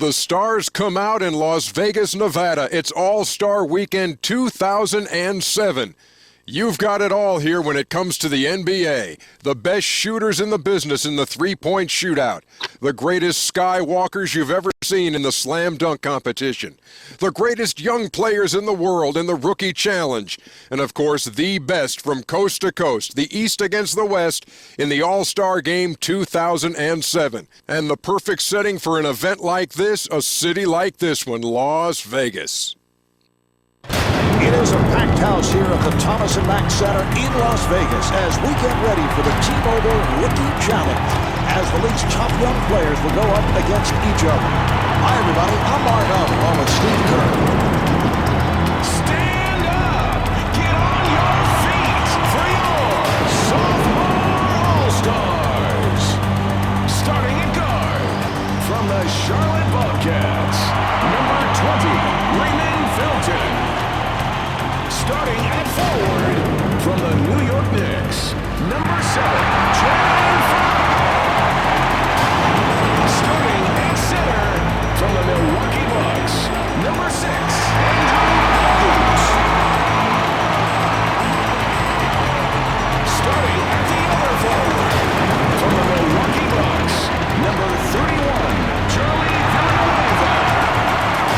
The stars come out in Las Vegas, Nevada. It's All-Star Weekend 2007. You've got it all here when it comes to the NBA. The best shooters in the business in the three-point shootout. The greatest skywalkers you've ever seen in the slam dunk competition. The greatest young players in the world in the rookie challenge. And of course, the best from coast to coast, the East against the West in the All-Star Game 2007. And the perfect setting for an event like this, a city like this one, Las Vegas. It is a packed house here at the Thomas & Mack Center in Las Vegas as we get ready for the T-Mobile Rookie Challenge as the league's top young players will go up against each other. Hi, everybody. I'm Mark Allen along with Steve Kerr. Stand up! Get on your feet for your sophomore All-Stars! Starting at guard from the Charlotte Bobcats, number 20, Raymond Felton. Starting at forward from the New York Knicks, number 7, Jalen Brown. Starting at center from the Milwaukee Bucks, number 6, Andrew Bogut. Starting at the other forward from the Milwaukee Bucks, number 31, Charlie Villanueva.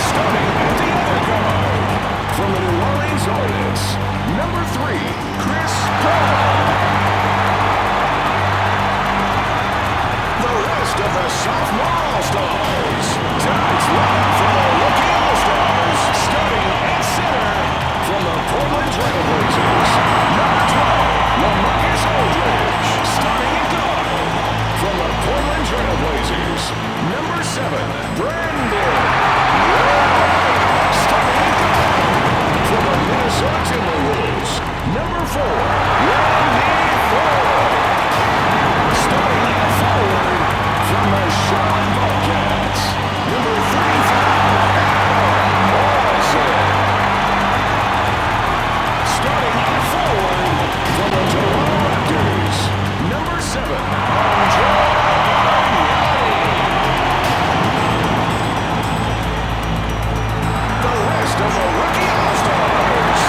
Starting at the other guard from the New Orleans Hornets, number 3, Chris Paul. The rest of the sophomore All-Stars. Tonight's lineup for the Rookie All-Stars. Starting at center from the Portland Trail Blazers, number 12, LaMarcus Aldridge. Starting at guard from the Portland Trail Blazers, number 7, Brandon Roy. Starting at guard from the Minnesota Timberwolves, number 4, Randy Ford. Starting at forward from the Charlotte Bobcats, number 35, Adam Morrison. Starting at forward from the Toronto Raptors, number 7, Andre Bargnani. The rest of the Rookie All-Stars.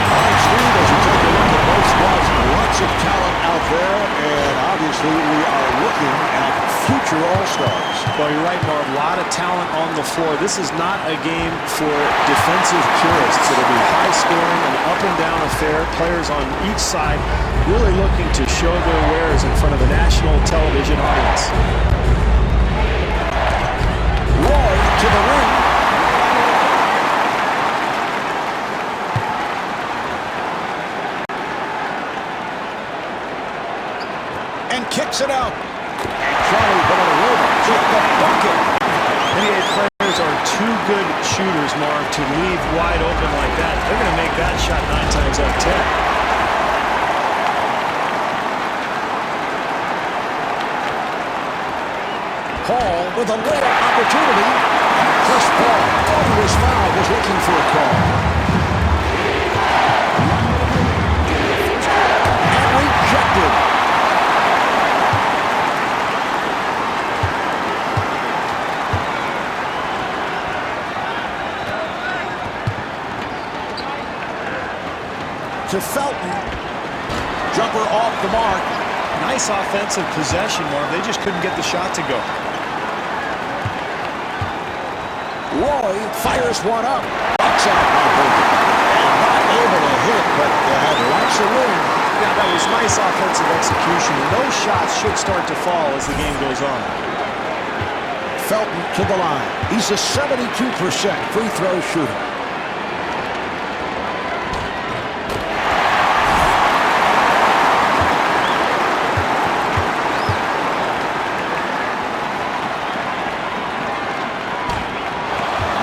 All right, Steve, as we take a look at both squads, lots of talent out there, and obviously we are looking at future All-Stars. Well, you're right, Marv. A lot of talent on the floor. This is not a game for defensive purists. It'll be high-scoring, an up-and-down affair. Players on each side really looking to show their wares in front of a national television audience. Roy to the ring. And kicks it out. Charlie Villanueva with the bucket. NBA players are too good shooters, Marv, to leave wide open like that. They're going to make that shot 9 times out of 10. Paul with a layup opportunity. Chris Paul, thought he was fouled, was looking for a call. And rejected. To Felton. Jumper off the mark. Nice offensive possession, Marv. They just couldn't get the shot to go. Roy fires one up. Bucks out by Bogut. And not able to hit, but had lots of room. Yeah, that was nice offensive execution. And those shots should start to fall as the game goes on. Felton to the line. He's a 72% free throw shooter.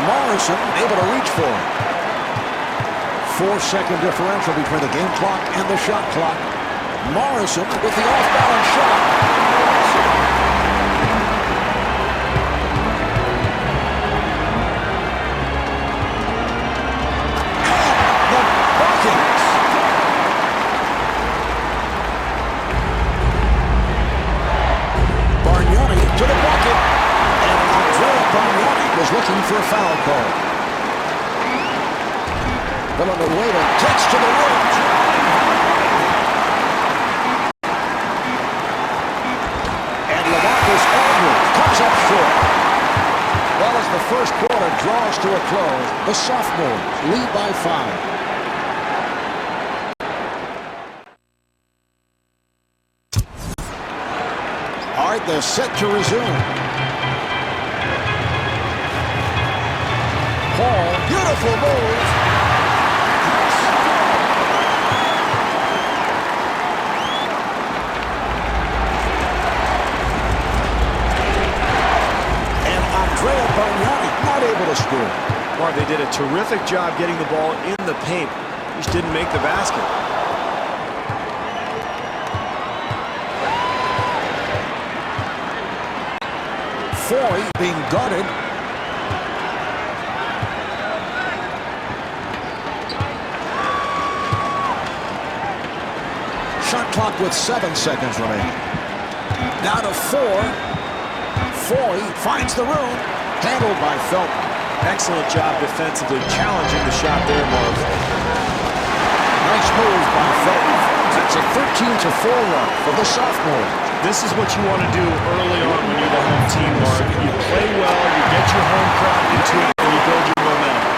Morrison able to reach for it. 4-second differential between the game clock and the shot clock. Morrison with the off-balance shot. And the bucket. Bargnani was looking for a foul call. Villanueva gets to the rim. And LaMarcus Aldridge comes up short. Well, as the first quarter draws to a close, the sophomores lead by 5. All right, they're set to resume. Paul, beautiful move. And Andrea Bargnani not able to score. Marv, they did a terrific job getting the ball in the paint. Just didn't make the basket. Foy being guarded. Shot clock with 7 seconds remaining. Down to 4. Foy finds the room. Handled by Felton. Excellent job defensively, challenging the shot there, Marv. Nice move by Felton. That's a 13-4 run for the sophomore. This is what you want to do early on when you're the home team, Marv. You play well, you get your home crowd into it, and you build your momentum.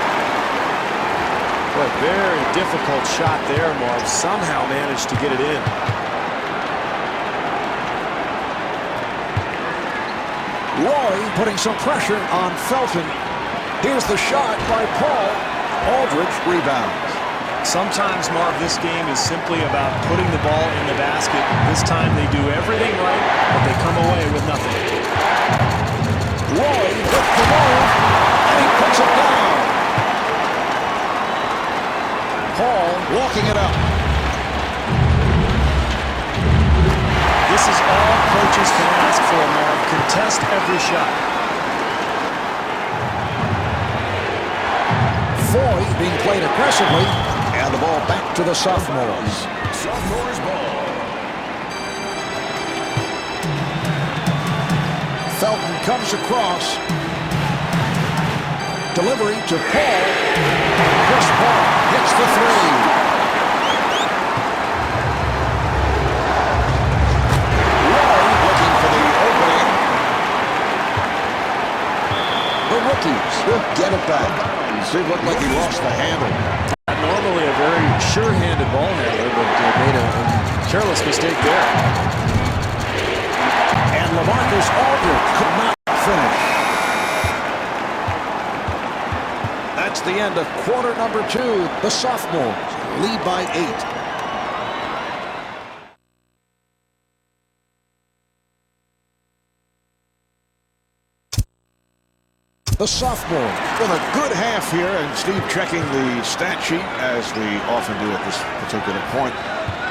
What a very difficult shot there, Marv. Somehow managed to get it in. Roy putting some pressure on Felton. Here's the shot by Paul. Aldridge rebounds. Sometimes, Marv, this game is simply about putting the ball in the basket. This time they do everything right, but they come away with nothing. Roy with the move, and he puts it down. Paul walking it up. This is all coaches can ask for, Marv. Contest every shot. Foy being played aggressively. And the ball back to the sophomores. Sophomores ball. Felton comes across. Delivery to Paul. Chris Paul hits the three. Roy looking for the opening. The rookies will get it back. It looked like he lost the handle. Normally a very sure-handed ball handler, but made a careless mistake there. And LaMarcus Aldridge could not finish. That's the end of quarter number 2. The sophomores lead by 8. The sophomore with a good half here, and Steve checking the stat sheet as we often do at this particular point.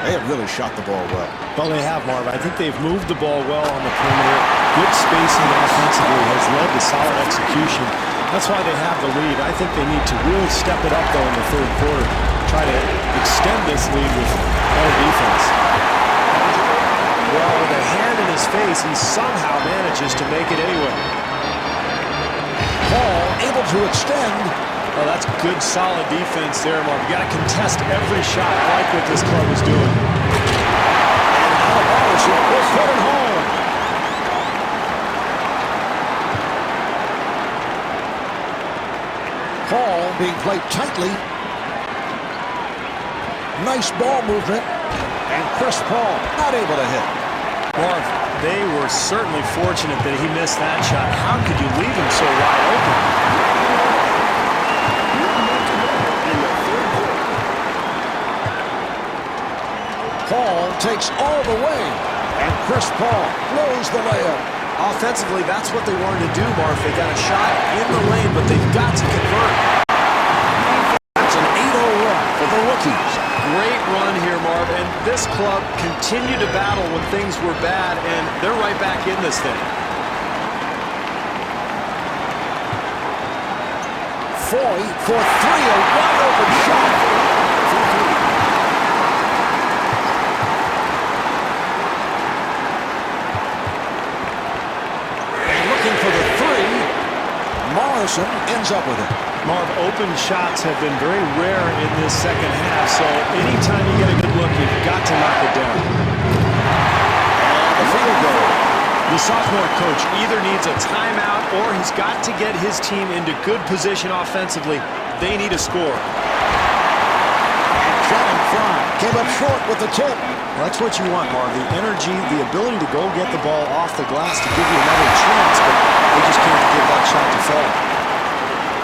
They have really shot the ball well. Well, they have, Marv. I think they've moved the ball well on the perimeter. Good spacing offensively has led to solid execution. That's why they have the lead. I think they need to really step it up, though, in the third quarter. Try to extend this lead with better defense. Well, with a hand in his face, he somehow manages to make it anyway. Paul able to extend. Oh, that's good, solid defense there, Mark. You got to contest every shot. I like what this club is doing. And now Morrison will put it home. Paul being played tightly. Nice ball movement. And Chris Paul not able to hit. Marv, they were certainly fortunate that he missed that shot. How could you leave him so wide open? Paul takes all the way, and Chris Paul blows the layup. Offensively, that's what they wanted to do, Marv. They got a shot in the lane, but they've got to convert. That's an 8-0 run for the rookies. Great run here, Marv, and this club continued to battle when things were bad, and they're right back in this thing. Foy for 3, a wide-open shot. And looking for the 3. Harrison ends up with it. Marv, open shots have been very rare in this second half, so anytime you get a good look, you've got to knock it down. And the field goal. The sophomore coach either needs a timeout or he's got to get his team into good position offensively. They need a score. Channing Frye came up short with the tip. Well, that's what you want, Marv. The energy, the ability to go get the ball off the glass to give you another chance, but they just can't get that shot to fall.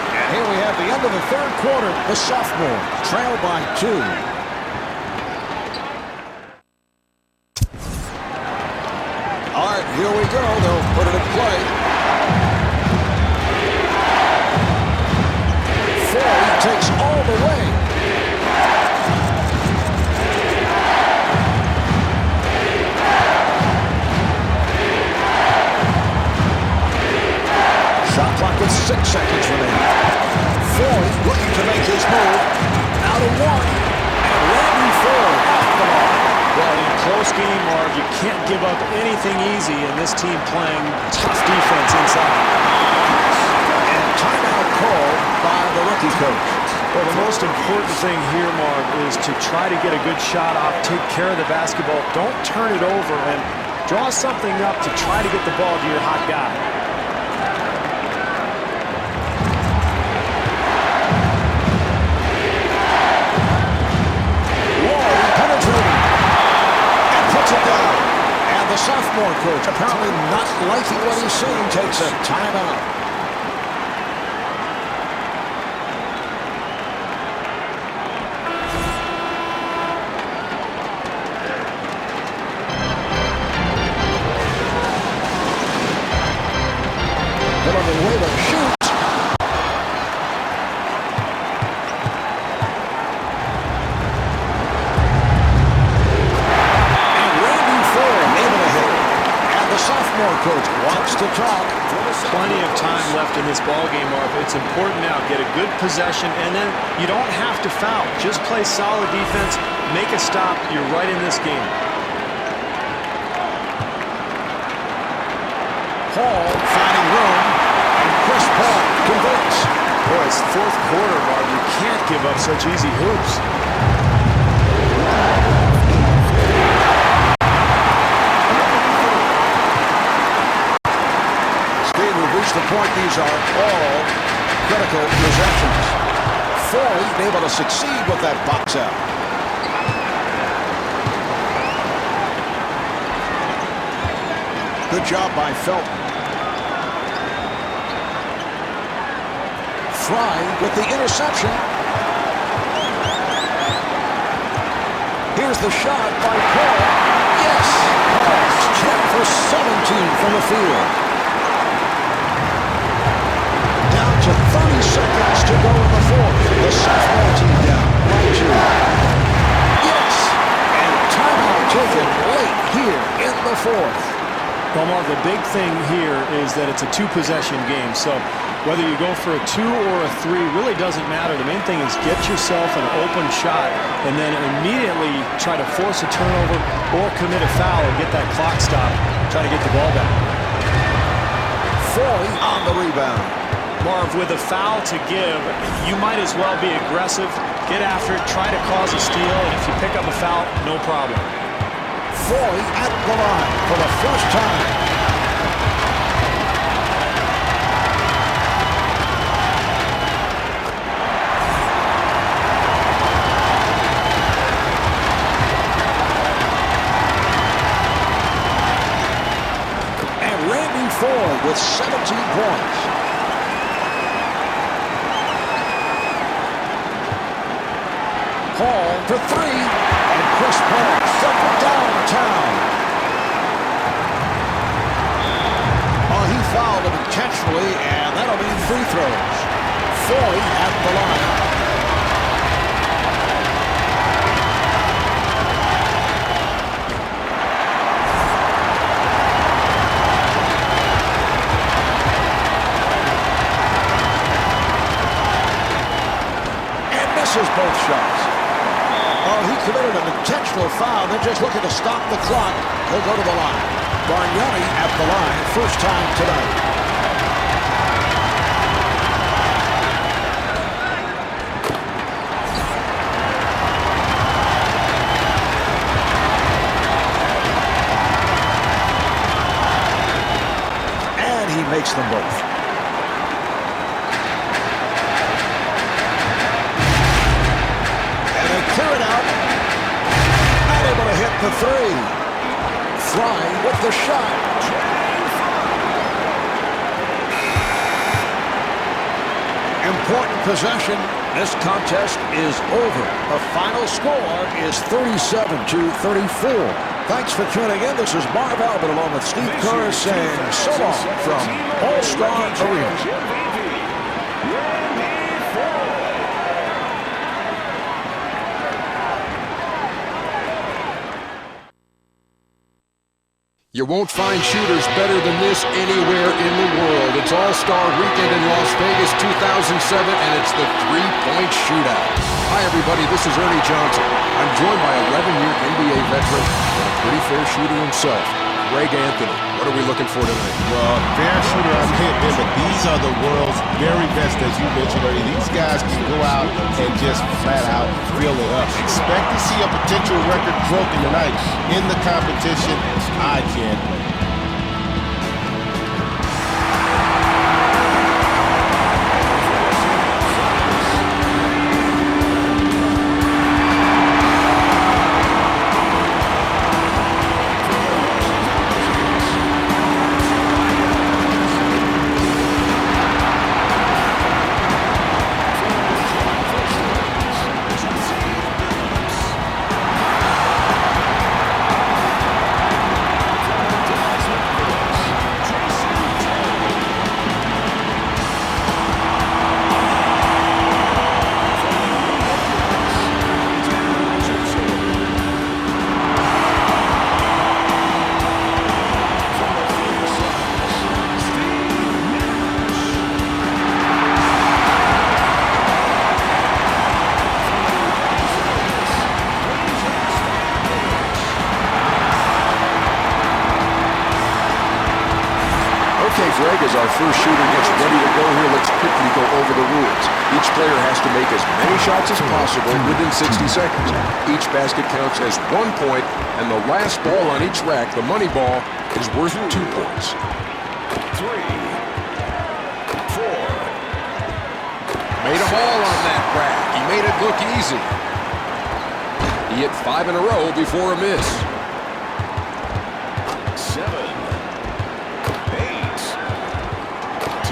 And here we have the end of the third quarter. The sophomore trail by 2. All right, here we go. They'll put it in play. Ford takes all the way. Shot clock with 6 seconds remaining. Ford looking to make his move. Out of 1. And Randy Ford off the mark. Well, in a close game, Marv, you can't give up anything easy in this team playing tough defense inside. And timeout called by the rookie coach. Well, the most important thing here, Marv, is to try to get a good shot off, take care of the basketball, don't turn it over, and draw something up to try to get the ball to your hot guy. And the sophomore coach, apparently not liking what he's seeing, takes a timeout. Villanueva shoots. Sophomore coach wants to talk. Plenty of time left in this ball game, Marv. It's important now. Get a good possession, and then you don't have to foul. Just play solid defense. Make a stop. You're right in this game. Paul finding room, and Chris Paul converts. Boy, it's fourth quarter, Marv. You can't give up such easy hoops. The point, these are all critical possessions. Ford able to succeed with that box out. Good job by Felton. Frye with the interception. Here's the shot by Paul. Yes! Paul 10 for 17 from the field. 30 seconds to go in the fourth. The sophomore team down by 2. Yes! And timeout taken late here in the fourth. Well, Marv, the big thing here is that it's a 2-possession game. So whether you go for a 2 or a 3 really doesn't matter. The main thing is get yourself an open shot and then immediately try to force a turnover or commit a foul and get that clock stop. Try to get the ball back. Ford on the rebound. Marv, with a foul to give, you might as well be aggressive, get after it, try to cause a steal, and if you pick up a foul, no problem. Ford at the line for the first time. And Randy Ford with 17 points. Paul for 3, and Chris Paul from downtown. Oh, he fouled him intentionally, and that'll mean free throws. Foy at the line. And misses both shots. Oh, he committed an intentional foul, then just looking to stop the clock. He'll go to the line. Bargnani at the line, first time tonight. makes them both. And they clear it out. Not able to hit the three. Frying with the shot. Important possession. This contest is over. The final score is 37-34. Thanks for tuning in. This is Marv Albert along with Steve Kerr saying so long from All-Star Arena. You won't find shooters better than this anywhere in the world. It's All-Star Weekend in Las Vegas 2007, and it's the three-point shootout. Hi, everybody. This is Ernie Johnson. I'm joined by 11-year NBA veteran and a pretty fair shooter himself, Greg Anthony. What are we looking for tonight? Well, fair shooter, I'm hitting, but these are the world's very best, as you mentioned earlier. These guys can go out and just flat out fill it up. Expect to see a potential record broken tonight in the competition. I can't wait. Okay, Greg, as our first shooter gets ready to go here, let's quickly go over the rules. Each player has to make as many shots as possible within 60 seconds. Each basket counts as 1 point, and the last ball on each rack, the money ball, is worth 2 points. 3, 4. Made them all on that rack. He made it look easy. He hit 5 in a row before a miss.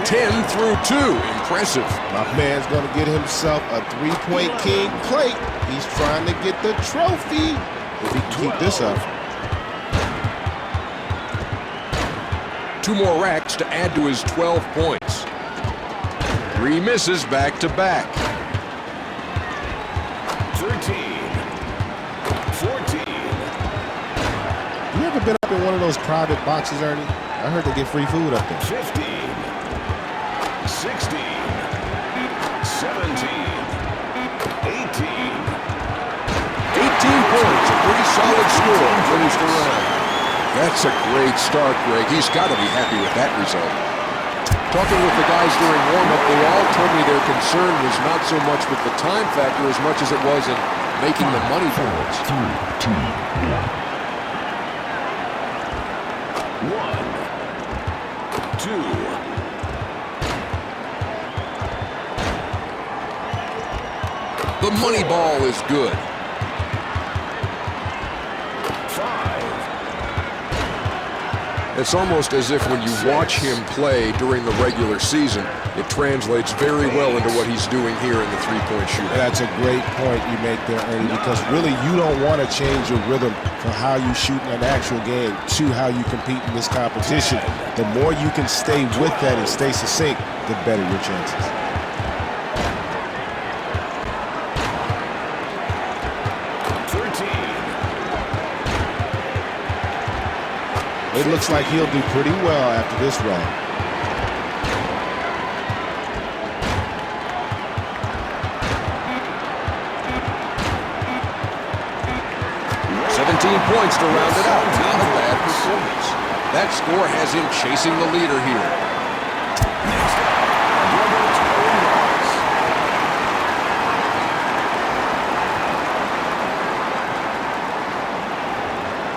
10 through 2. Impressive. My man's going to get himself a three-point king plate. He's trying to get the trophy. If he can keep this up. 2 more racks to add to his 12 points. 3 misses back to back. 13, 14. You ever been up in one of those private boxes, Ernie? I heard they get free food up there. 15, 16, 17, 18. 18 points, a pretty solid score finished around. That's a great start, Greg. He's got to be happy with that result. Talking with the guys during warm-up, they all told me their concern was not so much with the time factor as much as it was in making the money points. 1, 2. The money ball is good. 5. It's almost as if when you watch him play during the regular season, it translates very well into what he's doing here in the three-point shootout. That's a great point you make there, Ernie, because really you don't want to change your rhythm from how you shoot in an actual game to how you compete in this competition. The more you can stay with that and stay succinct, the better your chances. 13. It looks like he'll do pretty well after this run. 17 points to round it out. Not a bad performance. That score has him chasing the leader here. Next up, Gilbert Arenas.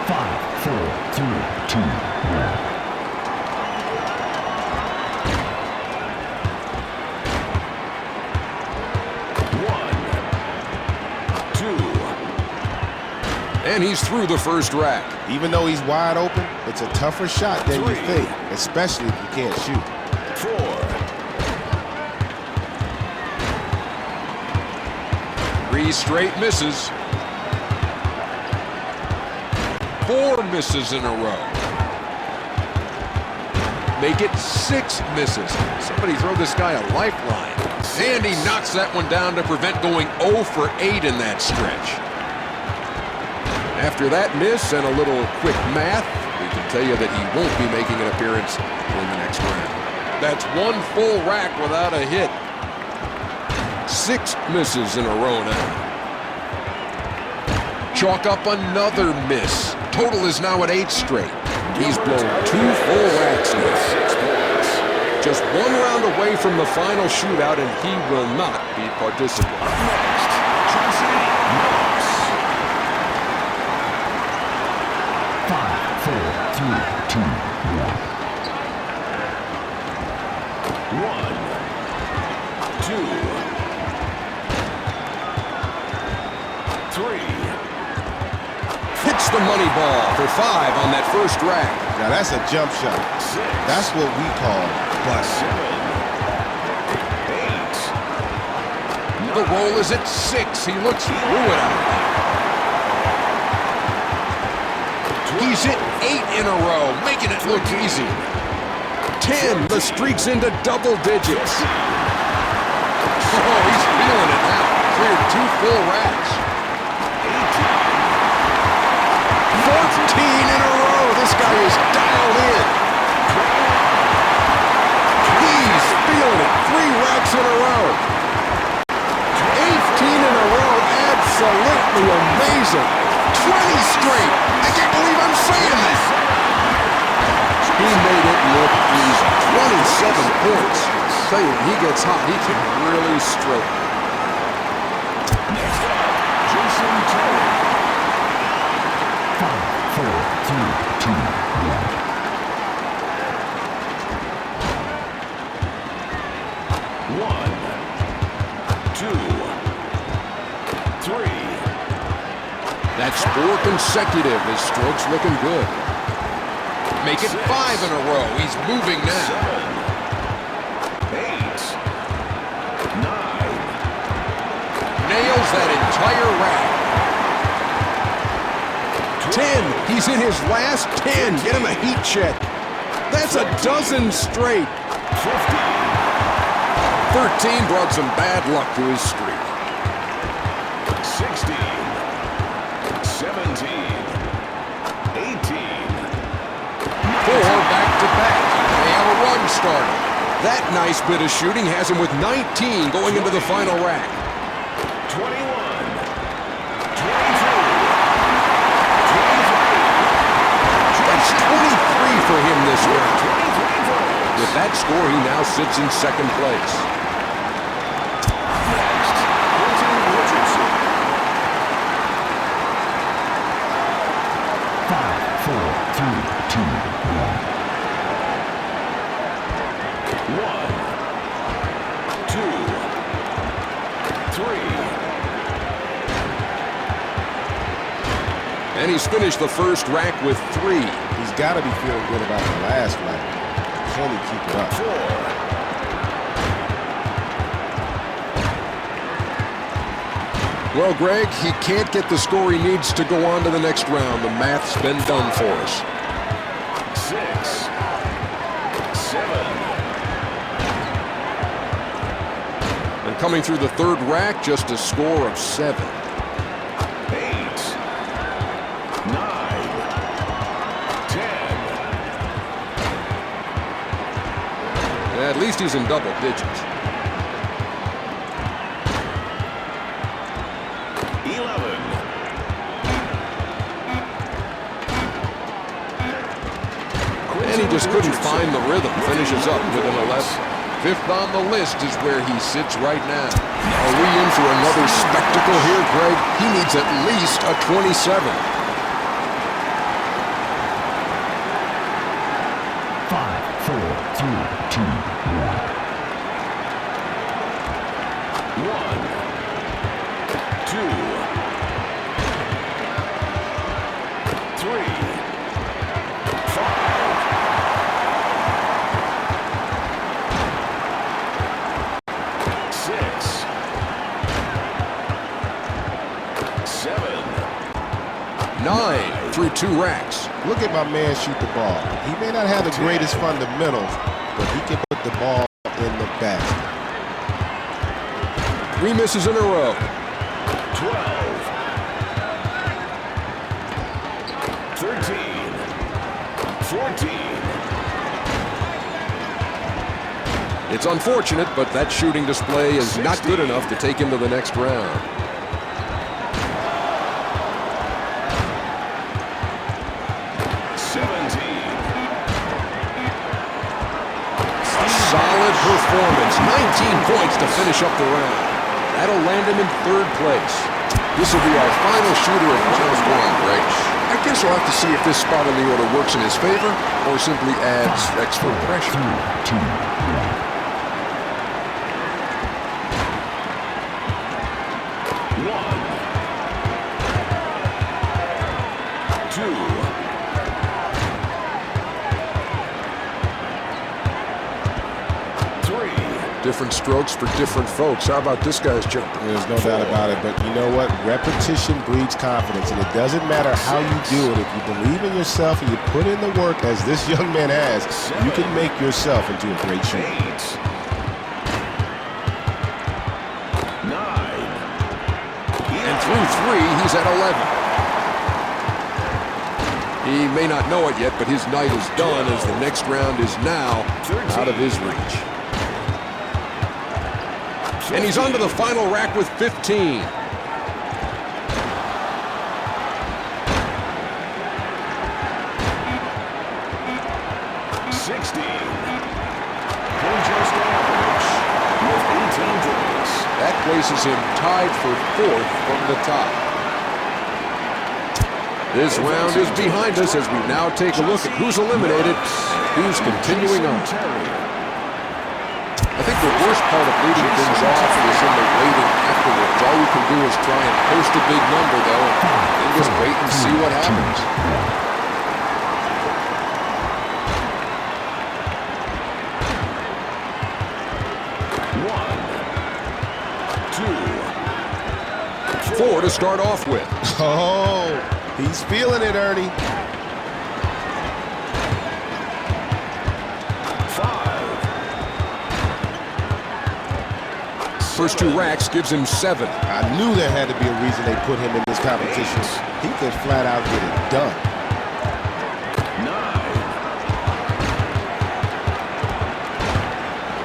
5, 4, 3, 2, 1. And he's through the first rack. Even though he's wide open, it's a tougher shot than you think, especially if you can't shoot. 4. 3 straight misses. 4 misses in a row. Make it 6 misses. Somebody throw this guy a lifeline. And he knocks that one down to prevent going 0 for 8 in that stretch. After that miss and a little quick math, we can tell you that he won't be making an appearance in the next round. That's 1 full rack without a hit. 6 misses in a row now. Chalk up another miss. Total is now at 8 straight. He's blown 2 full racks now. 6 points. Just 1 round away from the final shootout, and he will not be participating. Next, Tracy Knox. 5, 4, 3, 2, 1. 1, 2, 3. Hits the money ball for 5 on that first rack. Now that's a jump shot. 6. That's what we call bust. 7. 8. The roll is at 6. He looks through it out there. He's hit 8 in a row, making it look easy. 10. The streak's into double digits. Oh, he's feeling it now. Cleared 2 full racks. 14 in a row. This guy is dialed in. He's feeling it. 3 racks in a row. 18 in a row. Absolutely amazing. 20 straight. I can't believe I'm saying that. He made it look easy. 27 points. Tell you, when he gets hot, he can really stroke. Next up, Jason Terry. 5, 4, 3, 2, 1. 1, 2, 3. That's 4 consecutive. His stroke's looking good. Make it 5 in a row. He's moving now. 7, 8, 9. Nails that entire rack. 10. He's in his last 10. Get him a heat check. That's a dozen straight. 13 brought some bad luck to his streak. 16, 17, 18. 4 back-to-back. They have a run started. That nice bit of shooting has him with 19 going into the final rack. 21, 22, 23. That's 23 for him this round. 23 points. With that score, he now sits in second place. Next, Quentin Richardson. 5, 4, 3, 2, 1. 1, 2, 3. And he's finished the first rack with 3. He's got to be feeling good about the last rack. Can he keep it up? 4. Well, Greg, he can't get the score he needs to go on to the next round. The math's been done for us. 6, 7. And coming through the third rack, just a score of 7. 8, 9, 10. At least he's in double digits. 11. And he just couldn't find the rhythm. Finishes up with an 11. 5th on the list is where he sits right now. Are we in for another spectacle here, Greg? He needs at least a 27. 5, 4, 3, 2, 1, 2, through 2 racks. Look at my man shoot the ball. He may not have the greatest fundamentals, but he can put the ball in the basket. 3 misses in a row. 12, 13, 14. It's unfortunate, but that shooting display is not good enough to take him to the next round. Solid performance. 19 points to finish up the round. That'll land him in 3rd place. This will be our final shooter of round 1, Greg. I guess we'll have to see if this spot on the order works in his favor or simply adds extra pressure. 3, 2, 1. 3. Different strokes for different folks. How about this guy's jumper? There's no doubt about it, but you know what? Repetition breeds confidence, and it doesn't matter how you do it. If you believe in yourself and you put in the work, as this young man has, you can make yourself into a great shooter. 8, 9. And through 3, he's at 11. He may not know it yet, but his night is done as the next round is now out of his reach. And he's on to the final rack with 15. 16. He just average with 18 points. That places him tied for 4th from the top. This round is behind us as we now take a look at who's eliminated, who's continuing on. I think the worst part of leading things off is in the waiting afterwards. All you can do is try and post a big number, though, and just wait and see what happens. 1, 2. 4 to start off with. Oh, he's feeling it, Ernie. 5. First 2 racks gives him 7. I knew there had to be a reason they put him in this competition. He could flat out get it done.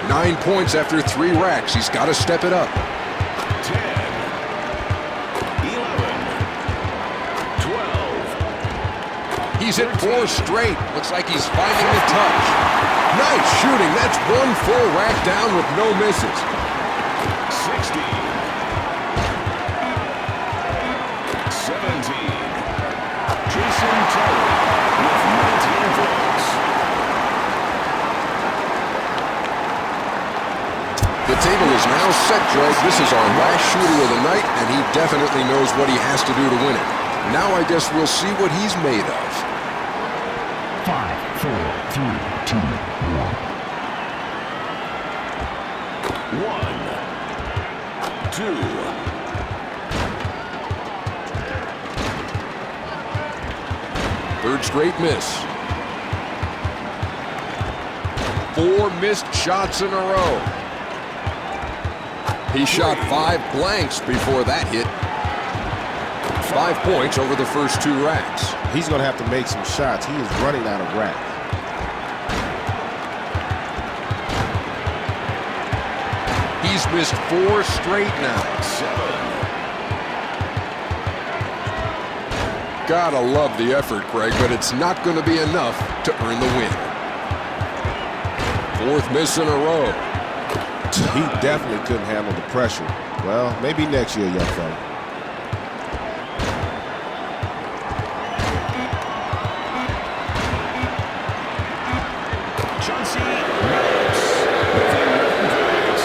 9. 9 points after 3 racks. He's got to step it up. 10, 11, 12. He's hit 4 straight. Looks like he's finding the touch. Nice shooting. That's 1 full rack down with no misses. 16, 17. Jason Terry with 19 points. The table is now set, Greg. This is our last shooter of the night, and he definitely knows what he has to do to win it. Now I guess we'll see what he's made of. 5, 4, 3, 2, 1. 1, 2. Third straight miss. 4 missed shots in a row. He shot 5 blanks before that hit. 5 points over the first 2 racks. He's going to have to make some shots. He is running out of rack. He's missed 4 straight now. 7. Gotta love the effort, Greg, but it's not going to be enough to earn the win. 4th miss in a row. He definitely couldn't handle the pressure. Well, maybe next year, young fella. Chauncey Billups with 11 points.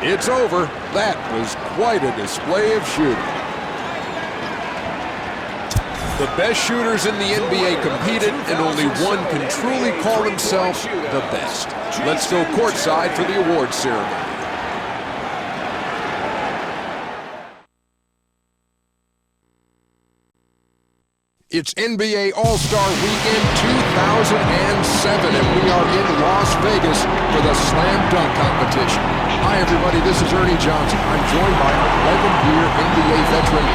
It's over. That was quite a display of shooting. The best shooters in the NBA competed, and only one can truly call himself the best. Let's go courtside for the awards ceremony. It's NBA All-Star Weekend 2007, and we are in Las Vegas for the Slam Dunk Competition. Hi, everybody. This is Ernie Johnson. I'm joined by 11-year NBA veteran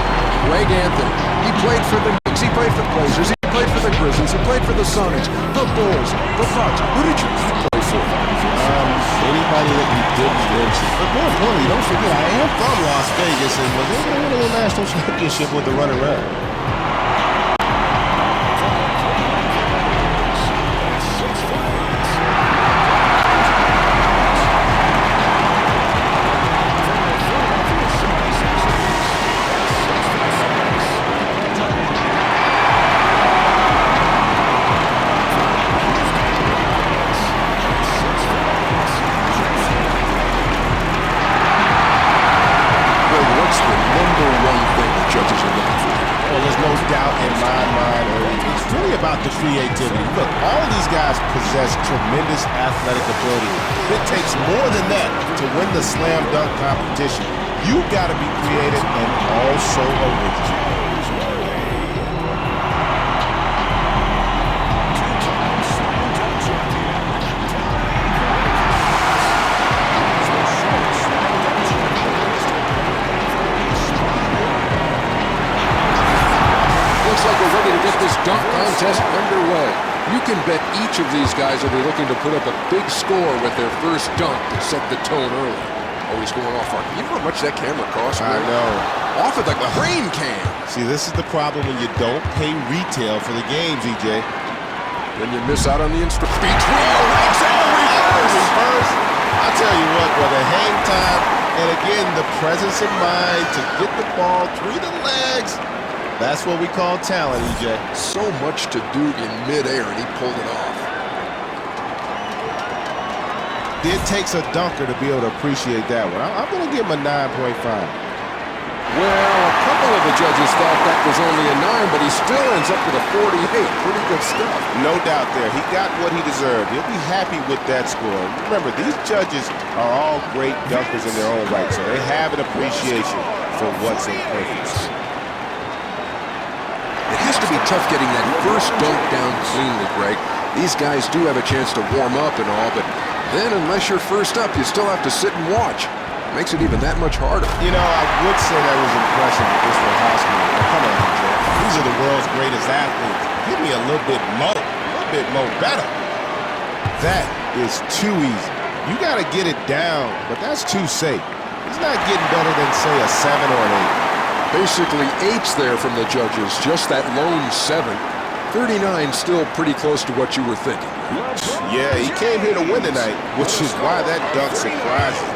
Greg Anthony. He played for the Knicks. He played for the Blazers. He played for the Grizzlies. He played for the Sonics, the Bulls, the Bucks. Who did you play for? Anybody that we didn't mention. But more importantly, don't forget, I am from Las Vegas and was able to win a little national championship with the runner-up. Creativity. Look, all of these guys possess tremendous athletic ability. It takes more than that to win the slam dunk competition. You got to be creative and also original. Looks like we're ready to get this dunk contest underway. You can bet each of these guys will be looking to put up a big score with their first dunk to set the tone early. Oh, he's going off our... You know how much that camera costs? I know. Off of the crane cam. See, this is the problem when you don't pay retail for the games, EJ. Then you miss out on the instruction. Between the legs and the reverse. I'll tell you what, the hang time, and again, the presence of mind to get the ball through the legs. That's what we call talent, EJ. So much to do in midair, and he pulled it off. It takes a dunker to be able to appreciate that one. I'm going to give him a 9.5. Well, a couple of the judges thought that was only a 9, but he still ends up with a 48. Pretty good stuff. No doubt there. He got what he deserved. He'll be happy with that score. Remember, these judges are all great dunkers in their own right, so they have an appreciation for what's imperfect. It has to be tough getting that first dunk down cleanly, Greg. These guys do have a chance to warm up and all, but then unless you're first up, you still have to sit and watch. Makes it even that much harder. You know, I would say that was impressive with this one high school. Now, come on, EJ. These are the world's greatest athletes. Give me a little bit more better. That is too easy. You got to get it down, but that's too safe. He's not getting better than, say, a 7 or an 8. Basically 8s there from the judges, just that lone 7. 39 still pretty close to what you were thinking. Yeah, he came here to win tonight, which is why that dunk surprised him.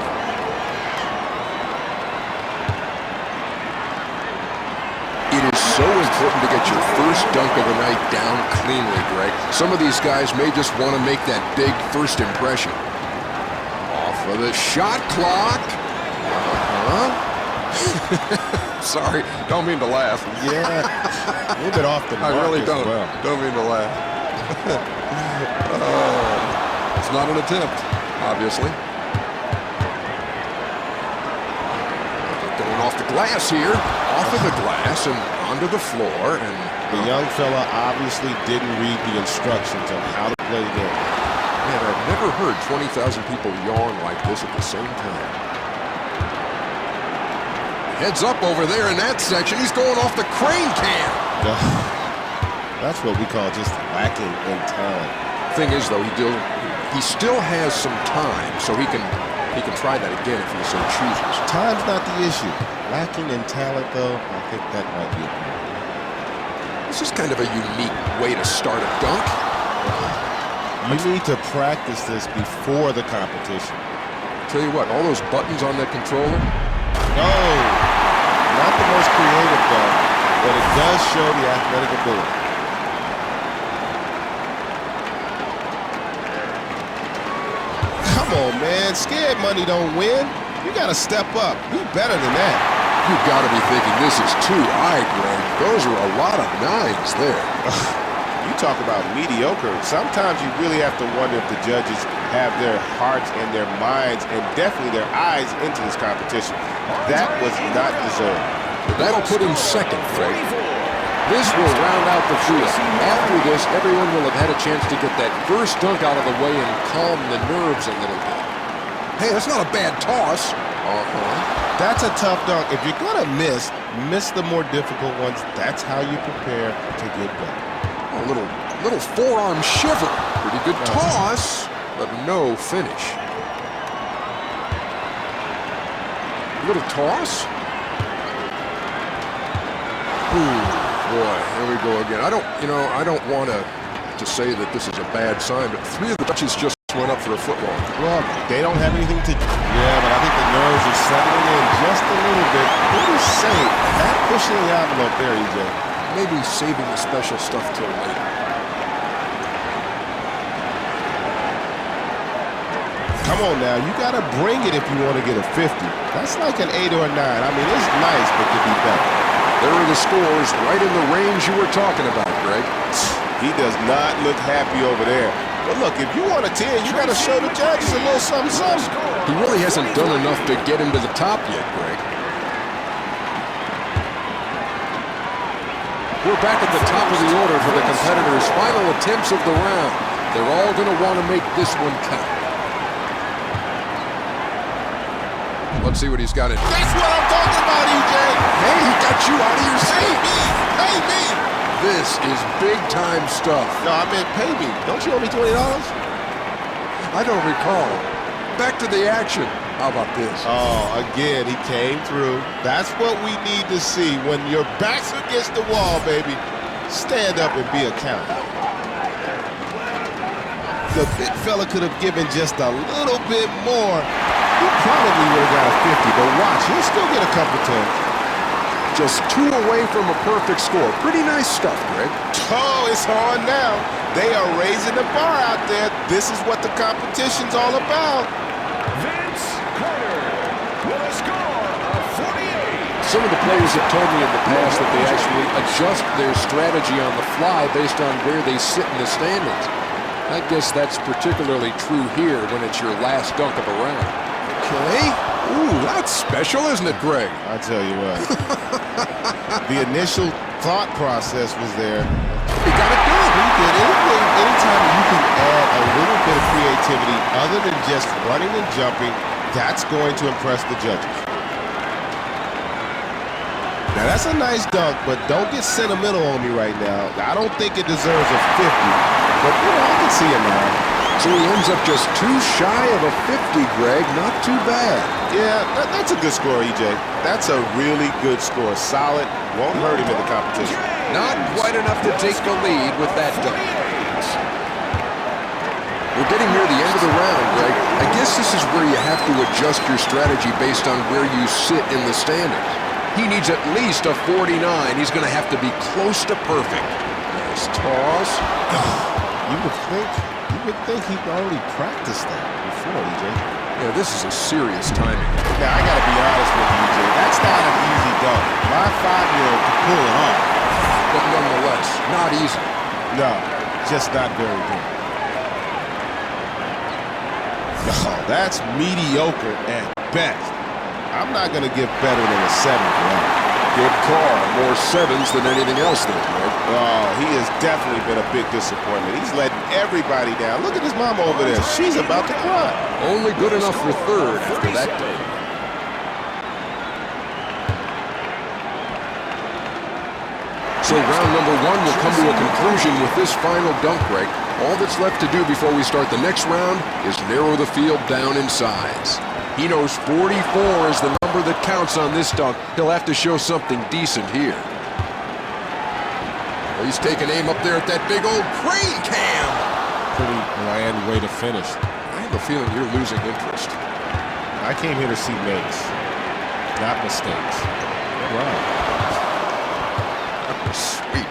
It is so important to get your first dunk of the night down cleanly, Greg. Some of these guys may just want to make that big first impression. Off of the shot clock. Sorry, don't mean to laugh. Yeah, a little bit off the mark. I really don't. Well. Don't mean to laugh. It's not an attempt, obviously. Going off the glass here. Off of the glass and onto the floor. And the young fella obviously didn't read the instructions on how to play the game. Man, I've never heard 20,000 people yawn like this at the same time. Heads up over there in that section. He's going off the crane cam. That's what we call just lacking in talent. Thing is, though, he still has some time, so he can try that again if he so chooses. Time's not the issue. Lacking in talent, though, I think that might be a problem. This is kind of a unique way to start a dunk. You need to practice this before the competition. Tell you what, all those buttons on that controller. No, not the most creative, though, but it does show the athletic ability. Come on, man. Scared money don't win. You got to step up. Be better than that. You've got to be thinking this is too high, Greg. Those are a lot of 9s there. You talk about mediocre. Sometimes you really have to wonder if the judges have their hearts and their minds and definitely their eyes into this competition. That was not deserved. That'll put him second, Greg. This will round out the field. After this, everyone will have had a chance to get that first dunk out of the way and calm the nerves a little bit. Hey, that's not a bad toss. That's a tough dunk. If you're going to miss the more difficult ones. That's how you prepare to get better. A little forearm shiver. Pretty good toss, but no finish. Little toss. Ooh, boy, here we go again. I don't want to say that this is a bad sign, but 3 of the touches just went up for a foot long. Well, they don't have anything to... Yeah, but I think the nerves are settling in just a little bit. Pretty safe. Not pushing the envelope there, EJ. Maybe saving the special stuff till later. Come on now, you got to bring it if you want to get a 50. That's like an 8 or a 9. I mean, it's nice, but could be better. There are the scores right in the range you were talking about, Greg. He does not look happy over there. But look, if you want a 10, you got to show the judges a little something, something. He really hasn't done enough to get him to the top yet, Greg. We're back at the top of the order for the competitors' final attempts of the round. They're all going to want to make this one count. Let's see what he's got in. That's what I'm talking about, EJ. Hey, he got you out of your Pay seat. me. Pay me. This is big-time stuff. No, I meant pay me. Don't you owe me $20? I don't recall. Back to the action. How about this? Oh, again, he came through. That's what we need to see. When your back's against the wall, baby, stand up and be accountable. The big fella could have given just a little bit more. He probably would have got a 50, but watch, he'll still get a couple 10s. Just 2 away from a perfect score. Pretty nice stuff, Greg. Oh, it's on now. They are raising the bar out there. This is what the competition's all about. Vince Carter with a score of 48. Some of the players have told me in the past that they actually adjust their strategy on the fly based on where they sit in the standings. I guess that's particularly true here when it's your last dunk of a round. Okay. Ooh, that's special, isn't it, Greg? I tell you what. The initial thought process was there. He got it done. He did anything. Anytime you can add a little bit of creativity other than just running and jumping, that's going to impress the judges. Now, that's a nice dunk, but don't get sentimental on me right now. I don't think it deserves a 50, but, I can see it now. So he ends up just 2 shy of a 50, Greg. Not too bad. Yeah, that's a good score, EJ. That's a really good score. Solid. Won't hurt him in the competition. Not quite enough to take the lead with that dunk. We're getting near the end of the round, Greg. I guess this is where you have to adjust your strategy based on where you sit in the standings. He needs at least a 49. He's going to have to be close to perfect. Nice toss. You would think he'd already practiced that before, EJ. Yeah, this is a serious timing. Now, I got to be honest with you, EJ. That's not an easy dunk. My 5-year-old could pull it off. But nonetheless, not easy. No, just not very good. No, that's mediocre at best. I'm not going to give better than a 7 for that. Good call. More 7s than anything else there, Greg. Oh, he has definitely been a big disappointment. He's letting everybody down. Look at his mama over there. She's about to cry. Only good enough for 3rd after that day. So round number 1 will come to a conclusion with this final dunk, Greg. All that's left to do before we start the next round is narrow the field down in size. He knows 44 is the number that counts on this dunk. He'll have to show something decent here. Well, he's taking aim up there at that big old crane cam. Pretty bland way to finish. I have a feeling you're losing interest. I came here to see makes, not mistakes. All right. Sweet.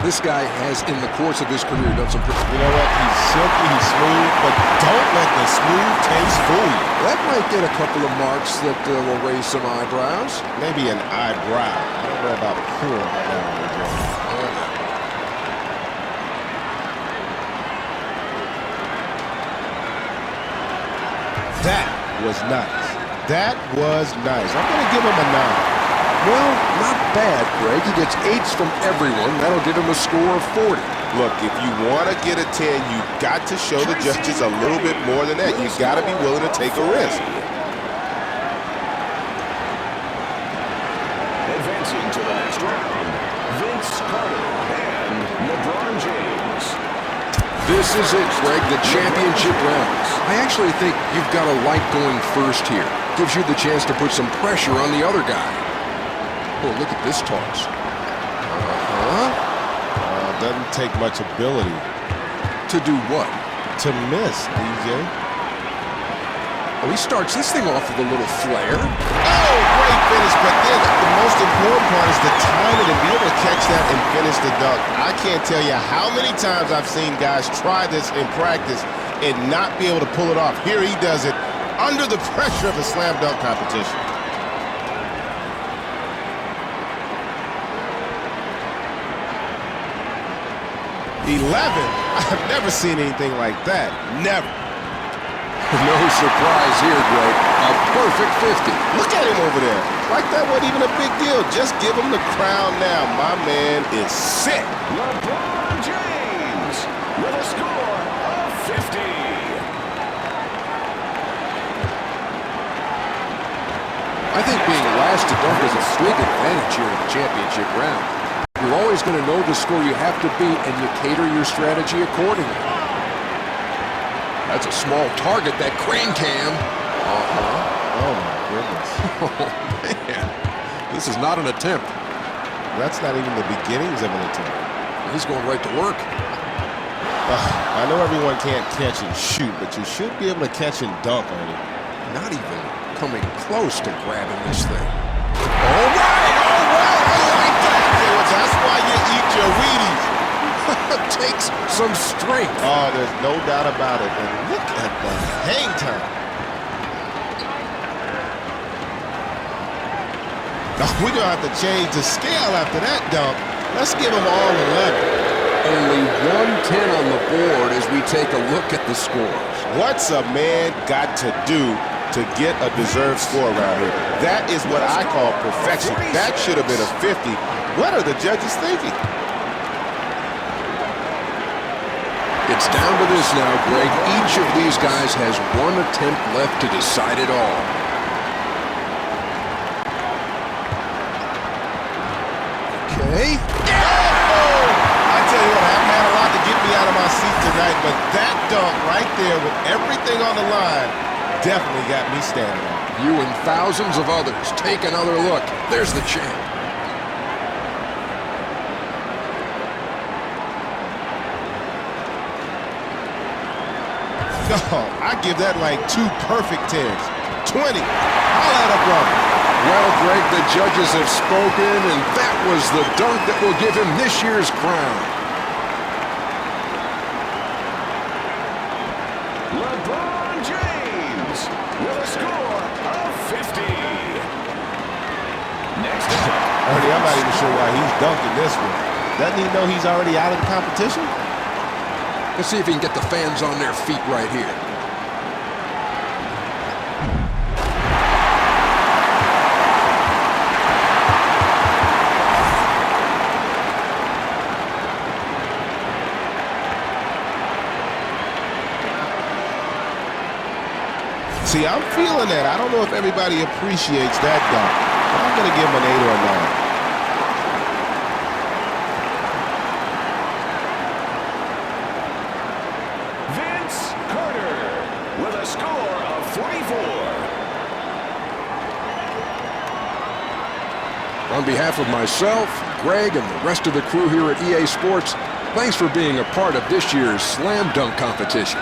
This guy has, in the course of his career, done some pretty... You know what? He's silky, he's smooth, but don't let the smooth taste fool you. That might get a couple of marks that will raise some eyebrows. Maybe an eyebrow. I don't know about poor on that one, Joe. That was nice. That was nice. I'm going to give him a 9. Well, not bad, Greg. He gets 8s from everyone. That'll give him a score of 40. Look, if you want to get a 10, you've got to show the judges a little bit more than that. You've got to be willing to take a risk. Advancing to the next round, Vince Carter and LeBron James. This is it, Greg, the championship round. I actually think you've got to like going first here. Gives you the chance to put some pressure on the other guy. Oh, look at this toss. Doesn't take much ability. To do what? To miss, DJ. Oh, he starts this thing off with a little flare. Oh, great finish, but then the most important part is the timing and be able to catch that and finish the dunk. I can't tell you how many times I've seen guys try this in practice and not be able to pull it off. Here he does it under the pressure of a slam dunk competition. 11. I've never seen anything like that. Never. No surprise here, Greg. A perfect 50. Look at him over there. Like that wasn't even a big deal. Just give him the crown now. My man is sick. LeBron James with a score of 50. I think being last to dunk is a big advantage here in the championship round. You're always going to know the score you have to beat, and you cater your strategy accordingly. That's a small target, that crane cam. Oh, my goodness. Oh, man. This is not an attempt. That's not even the beginnings of an attempt. He's going right to work. I know everyone can't catch and shoot, but you should be able to catch and dunk on it. Not even coming close to grabbing this thing. All right. I like that. That's why you eat your Wheaties. Takes some strength. Oh, there's no doubt about it. And look at the hang time. We're going to have to change the scale after that dunk. Let's give them all 11. Only 110 on the board as we take a look at the scores. What's a man got to do to get a deserved score around here? That is what I call perfection. That should have been a 50. What are the judges thinking? It's down to this now, Greg. Each of these guys has one attempt left to decide it all. Okay. I tell you what, I haven't had a lot to get me out of my seat tonight, but that dunk right there with everything on the line definitely got me standing up. You and thousands of others take another look. There's the champ. Oh, I give that like 2 perfect 10s. 20. I'll add up wrong. Well, Greg, the judges have spoken, and that was the dunk that will give him this year's crown. LeBron James with a score of 50. Next up. Ernie, I'm not even sure why he's dunking this one. Doesn't he know he's already out of the competition? Let's see if he can get the fans on their feet right here. See, I'm feeling that. I don't know if everybody appreciates that dunk. I'm going to give him an 8 or a 9. On behalf of myself, Greg, and the rest of the crew here at EA Sports, thanks for being a part of this year's Slam Dunk competition.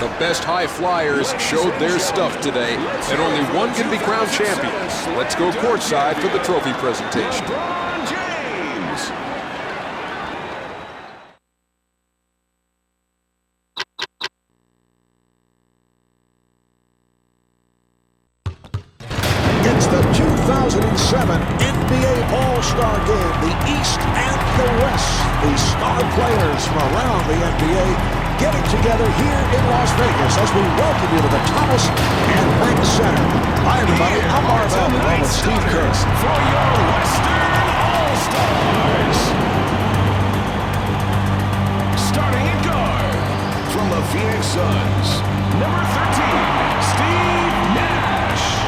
The best high flyers showed their stuff today, and only one can be crowned champion. Let's go courtside for the trophy presentation. LeBron James. It's the 2007 NBA All-Star Game, the East and the West. The star players from around the NBA getting together here in Las Vegas as we welcome you to the Thomas and Mack Center. Hi, everybody. I'm Marvell, along with Steve Kerr. For your Western All-Stars. Starting at guard from the Phoenix Suns, number 13, Steve Nash.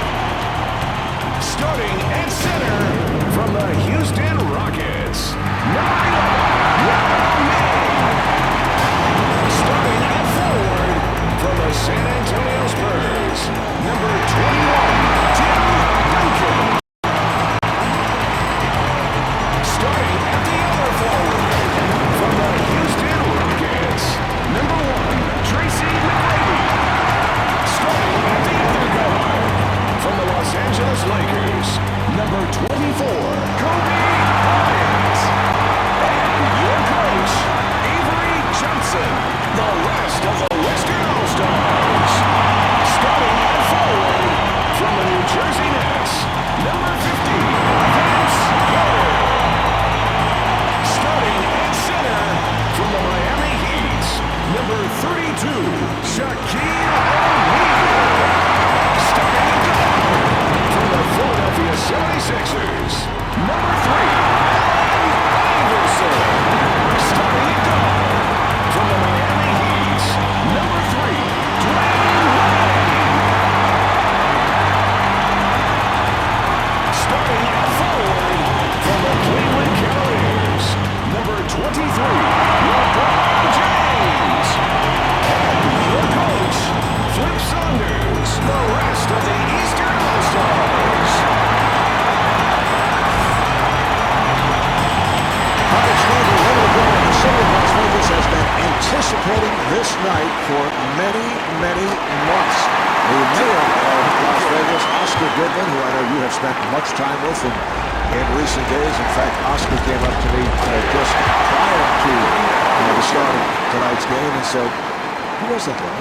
Starting at center from the Houston Rockets, number 11, Yao Ming. Starting at forward from the San Antonio Spurs, number 21, Tim Duncan. Starting at the other forward from the Houston Rockets, number 1, Tracy McGrady. Starting at the other guard from the Los Angeles Lakers, number 24, Kobe Bryant. And your coach, Avery Johnson, the rest of the Western All-Stars. Starting at forward from the New Jersey Nets, number 50, Vince Carter. Starting at center from the Miami Heat, number 32, Shaquille O'Neal. Starting at guard from the Philadelphia 76ers, number 3, Allen Iverson. Starting at guard from the Miami Heat, number 3, Dwayne Wade. Starting at forward from the Cleveland Cavaliers, number 23, LeBron James. And your coach, Flip Saunders, the rest of the Eastern All-Stars. College League Level in the city of Las Vegas has been anticipating this night for many, many months. The mayor of Las Vegas, Oscar Goodman, who I know you have spent much time with in recent days. In fact, Oscar came up to me just prior to the start of tonight's game and said, who was that guy?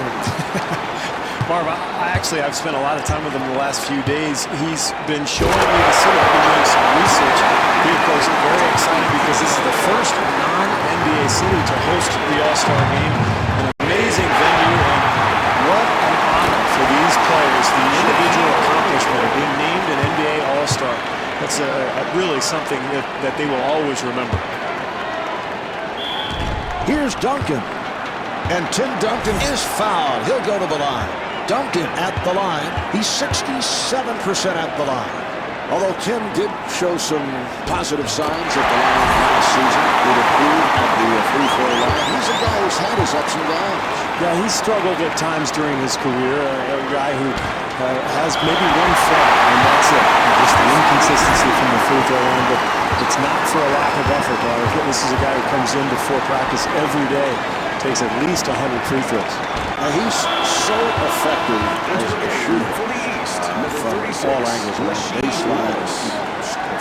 Marv, I've spent a lot of time with him the last few days. He's been showing me the city. I've been doing some research. He, of course, is very excited because this is the first non-NBA city to host the All-Star Game. An amazing venue, and what an honor for these players. The individual accomplishment of being named an NBA All-Star. That's really something that they will always remember. Here's Duncan. And Tim Duncan is fouled. He'll go to the line. Duncan at the line. He's 67% at the line. Although Tim did show some positive signs at the line last season. He improved at the free throw line. He's a guy who's had his ups and downs. Yeah, he's struggled at times during his career. A guy who has maybe one flaw, and that's it. Just the inconsistency from the free throw line. But it's not for a lack of effort, Marv. This is a guy who comes in before practice every day. Takes at least 100 free throws. And he's so effective as a shooter For the East, from all angles, along baselines,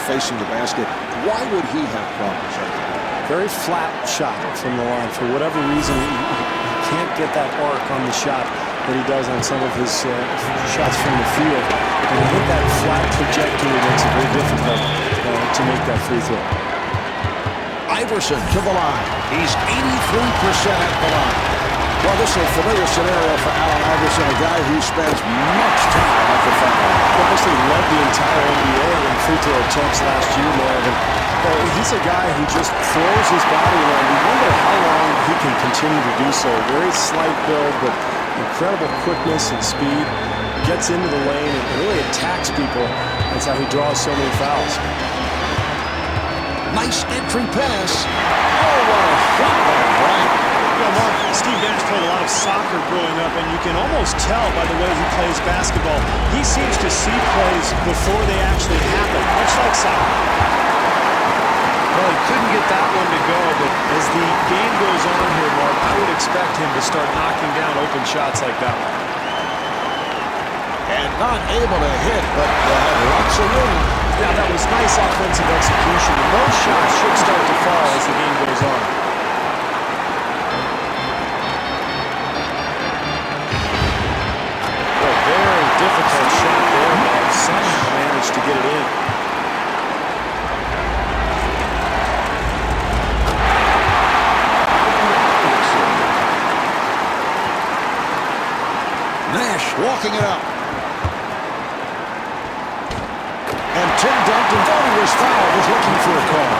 facing the basket. Why would he have problems like that? Very flat shot from the line. For whatever reason, he can't get that arc on the shot that he does on some of his shots from the field. And to hit that flat trajectory makes it very difficult to make that free throw. Iverson to the line. He's 83% at the line. Well, this is a familiar scenario for Allen Iverson, a guy who spends much time at the foul line. He obviously led the entire NBA in free throw attempts last year, Marvin. He's a guy who just throws his body around. You wonder how long he can continue to do so. Very slight build, but incredible quickness and speed. Gets into the lane and really attacks people. That's how he draws so many fouls. Nice entry pass. Oh, what a shot by Bryant. Yeah, Mark, Steve Nash played a lot of soccer growing up, and you can almost tell by the way he plays basketball. He seems to see plays before they actually happen, much like soccer. Well, he couldn't get that one to go, but as the game goes on here, Mark, I would expect him to start knocking down open shots like that one. And not able to hit, but had lots of room. Yeah, that was nice offensive execution. And those shots should start to fall as the game goes on. A very difficult shot there, but somehow managed to get it in. walking it up. And Tim Duncan thought he was fouled, was looking for a call.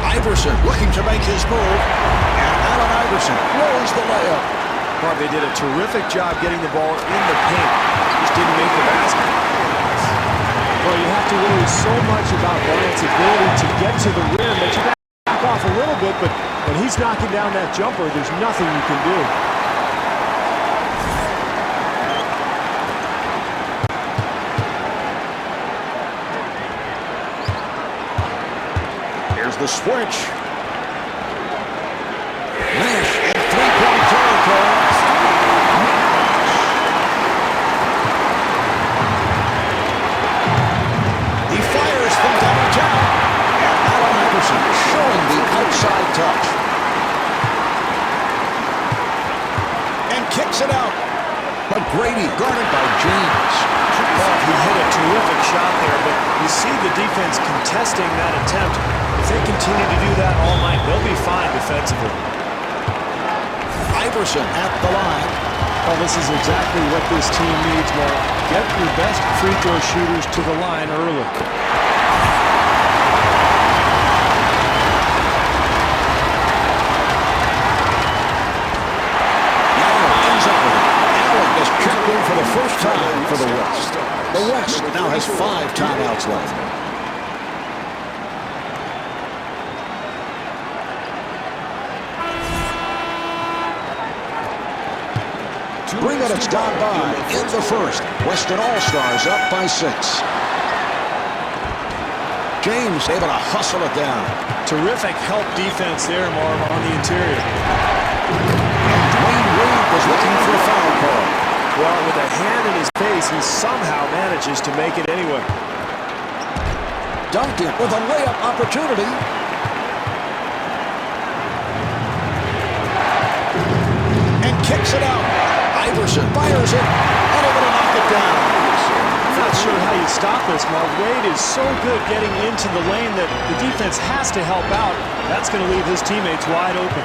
Iverson looking to make his move. And Allen Iverson rolls the layup. Marv, they did a terrific job getting the ball in the paint. Just didn't make the basket. Well, you have to worry so much about Bryant's ability to get to the rim that you got to back off a little bit, but when he's knocking down that jumper, there's nothing you can do. Here's the switch. Nash in three-point territory. He fires from downtown. And Allen Iverson showing the outside touch. And kicks it out. McGrady guarded by James. Well, he hit a terrific shot there, but you see the defense contesting that attempt. If they continue to do that all night, they'll be fine defensively. Iverson at the line. Well, this is exactly what this team needs, Mark. Get your best free throw shooters to the line early. Allen is checked in for the first time for the West. The West now has 5 timeouts left. 3 minutes gone by in the first. Western All-Stars up by 6. James able to hustle it down. Terrific help defense there, Marv, on the interior. And Dwayne Wade was looking for a foul call. Well, with a hand in his face, he somehow manages to make it anyway. Duncan with a layup opportunity. And kicks it out. Iverson fires it, and able to knock it down. I'm not sure how you stop this, Marv. Wade is so good getting into the lane that the defense has to help out. That's going to leave his teammates wide open.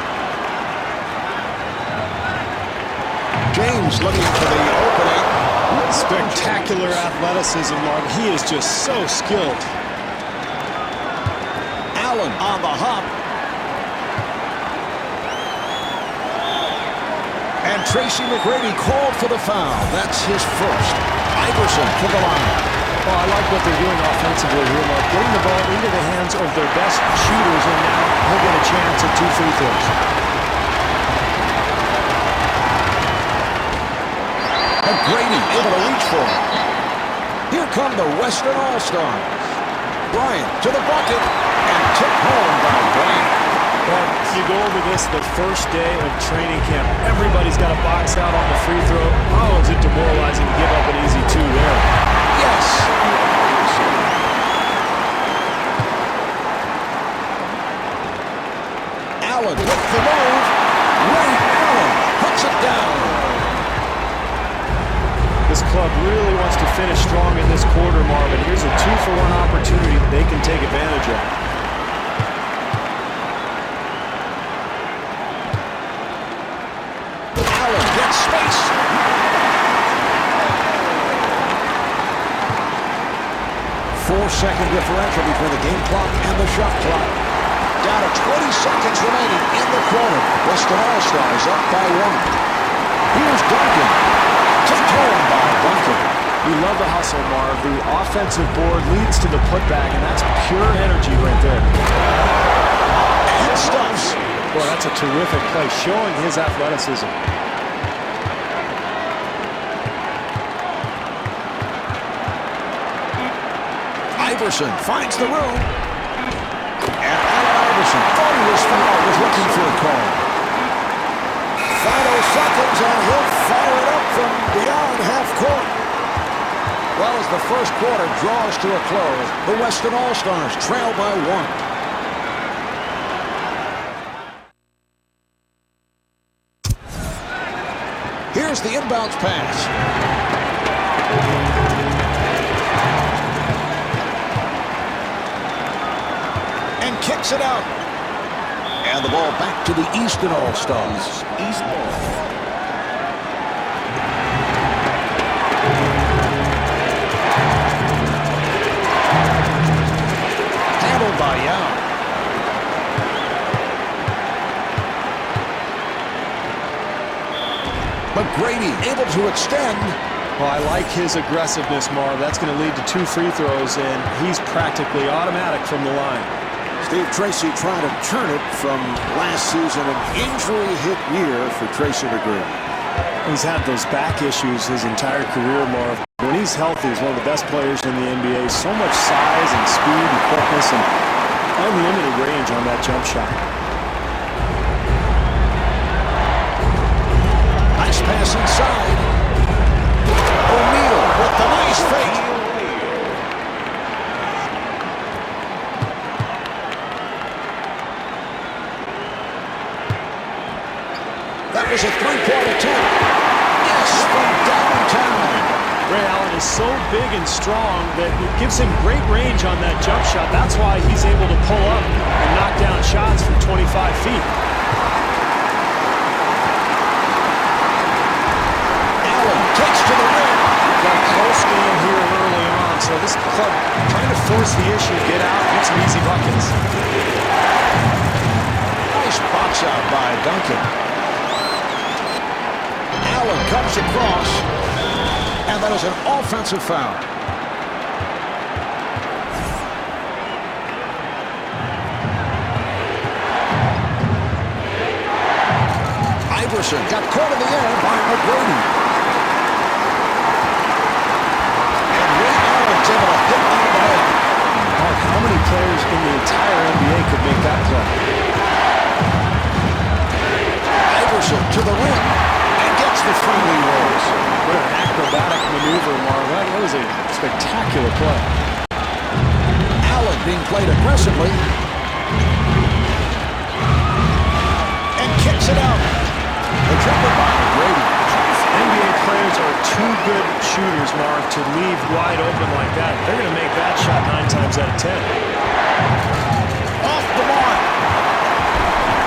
James looking for the opening. Spectacular athleticism, Marv. He is just so skilled. Allen on the hop. And Tracy McGrady called for the foul. That's his first. Iverson to the line. Well, I like what they're doing offensively here, Mark. Getting the ball into the hands of their best shooters, and now he'll get a chance at 2 free throws. McGrady able to reach for it. Here come the Western All-Stars. Bryant to the bucket and tipped home by Bryant. Well, you go over this the first day of training camp. Everybody's got a box out on the free throw. How is it demoralizing to give up an easy 2 there? Yes. Allen with the move. Ray Allen puts it down. This club really wants to finish strong in this quarter, Marvin. Here's a 2-for-1 opportunity that they can take advantage of. Allen gets space. Four-second differential between the game clock and the shot clock. Down to 20 seconds remaining in the quarter. Western All-Stars up by 1. Here's Duncan. Tipped home by Duncan. You love the hustle, Marv. The offensive board leads to the putback, and that's pure energy right there. And stuffs. Well, that's a terrific play, showing his athleticism. Iverson finds the room. And Allen Iverson thought he was fouled, was looking for a call. Final seconds, and he'll fire it up from beyond half court. Well, as the first quarter draws to a close, the Western All-Stars trail by 1. Here's the inbounds pass. And kicks it out. And the ball back to the Easton All-Stars. East ball. Handled by Young. McGrady able to extend. Well, I like his aggressiveness, Marv. That's going to lead to 2 free throws, and he's practically automatic from the line. Steve Tracy trying to turn it from last season, an injury-hit year for Tracy McGrady. He's had those back issues his entire career, Marv. When he's healthy, he's one of the best players in the NBA. So much size and speed and quickness and unlimited range on that jump shot. Nice pass inside. O'Neal with the nice fake. That was a three-point attempt. Yes, from downtown. Ray Allen is so big and strong that it gives him great range on that jump shot. That's why he's able to pull up and knock down shots from 25 feet. Allen takes to the rim. Got a close game here early on, so this club trying to force the issue, get out, get some easy buckets. Nice box out by Duncan. Allen comes across, and that is an offensive foul. Iverson got caught in the air by McGrady. And Ray Allen's able to hit on the leg. Mark, how many players in the entire NBA could make that play? Iverson to the rim and gets the friendly rolls. What an acrobatic maneuver, Marv. That was a spectacular play. Allen being played aggressively. And kicks it out. The jumper by McGrady. NBA players are too good shooters, Marv, to leave wide open like that. They're going to make that shot 9 times out of 10. Off the mark.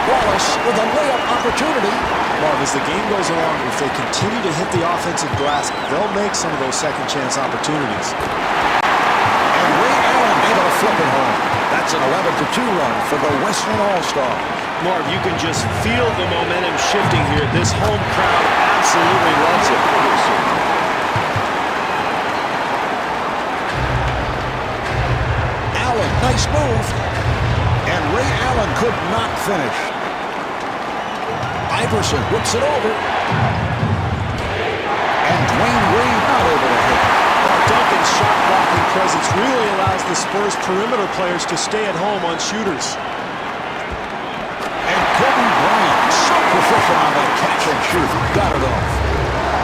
Wallace with a layup opportunity. Marv, as the game goes along, if they continue to hit the offensive glass, they'll make some of those second chance opportunities. And Ray Allen able to flip it home. That's an 11-2 run for the Western All-Star. Marv, you can just feel the momentum shifting here. This home crowd absolutely loves it. Allen, nice move. And Ray Allen could not finish. Iverson whips it over. And Dwayne Wade not able to hit. Duncan's shot blocking presence really allows the Spurs perimeter players to stay at home on shooters. And Kobe Bryant, so proficient on that catch and shoot. Got it off.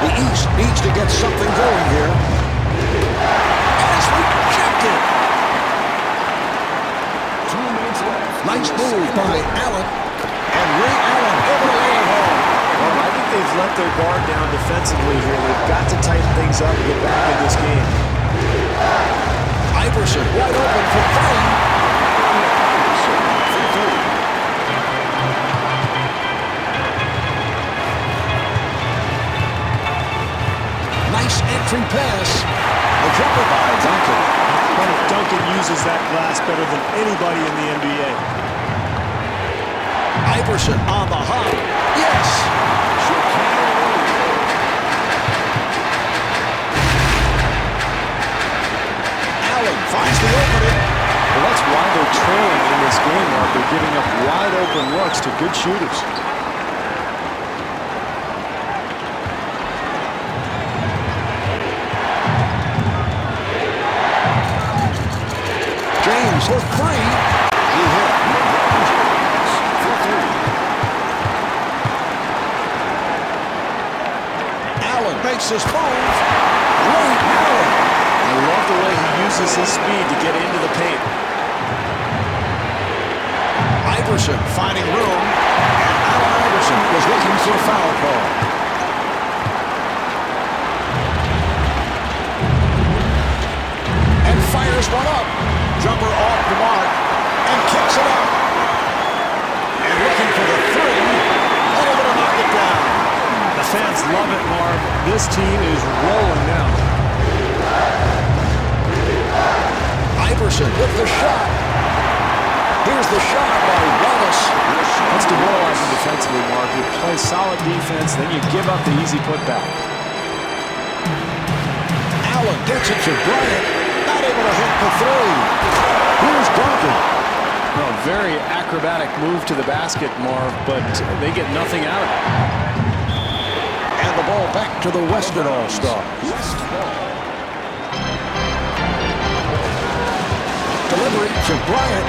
The East needs to get something going here. As rejected. 2 minutes left. Nice move by Allen. And Ray Allen able to lay it home. Well, I think they've let their guard down defensively here. They've got to tighten things up and get back in this game. Iverson wide open for three. Nice entry pass. A jumper by Duncan. Duncan uses that glass better than anybody in the NBA. Iverson on the hop. Yes. Allen finds the opening. Well, that's why they're trailing in this game, Mark. They're giving up wide open looks to good shooters. James with three. He hit. Allen makes his move. Ray Allen. I love the way he uses his speed to get into the paint. Iverson finding room. And Allen Iverson was looking for a foul call. And fires one up. Jumper off the mark. And kicks it up. And looking love it, Marv. This team is rolling now. Iverson with the shot. Here's the shot by Wallace. That's demoralizing defensively, Marv. You play solid defense, then you give up the easy putback. Allen gets it to Bryant. Not able to hit the three. Here's Duncan. Well, very acrobatic move to the basket, Marv, but they get nothing out of it. And the ball back to the Western All-Stars. Delivery to Bryant.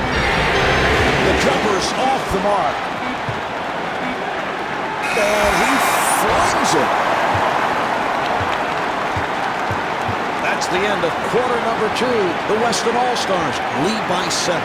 The jumper's off the mark. And he flings it. That's the end of quarter number 2. The Western All-Stars lead by 7.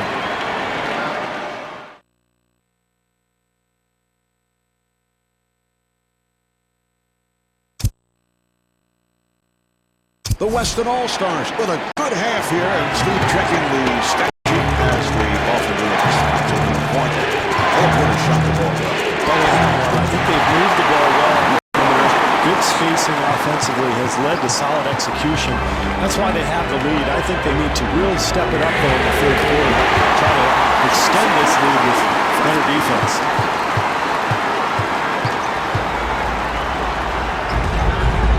The Western All-Stars with a good half here, and Steve checking the stat sheet as the offensive is taking the point. They've really shot the ball well. I think they've moved the ball well. Good spacing offensively has led to solid execution. That's why they have the lead. I think they need to really step it up, though, in the third quarter. Try to extend this lead with better defense.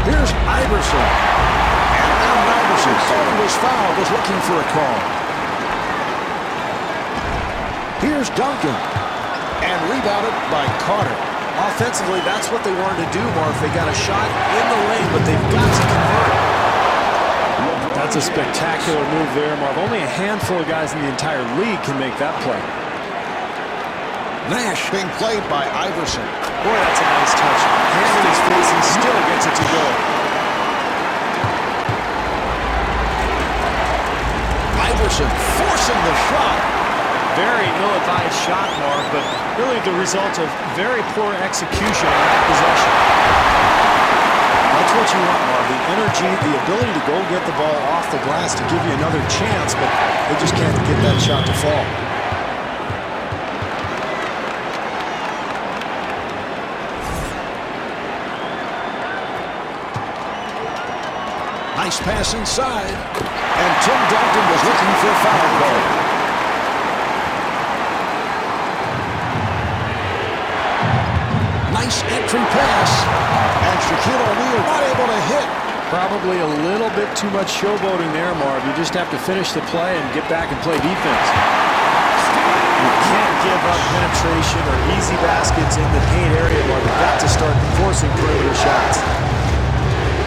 Here's Iverson. And Allen Iverson thought he was fouled, was looking for a call. Here's Duncan. And rebounded by Carter. Offensively, that's what they wanted to do, Marv. They got a shot in the lane, but they've got to convert. That's a spectacular move there, Marv. Only a handful of guys in the entire league can make that play. Nash being played by Iverson. Boy, that's a nice touch. Hand in his face, he still gets it to go. Iverson forcing the shot. Very ill-advised shot, Marv, but really the result of very poor execution on that possession. That's what you want, Marv. The energy, the ability to go get the ball off the glass to give you another chance, but they just can't get that shot to fall. Nice pass inside. And Tim Duncan was looking for a foul call. Nice entry pass. And Shaquille O'Neal not able to hit. Probably a little bit too much showboating there, Marv. You just have to finish the play and get back and play defense. You can't give up penetration or easy baskets in the paint area, Marv. You've got to start forcing perimeter shots.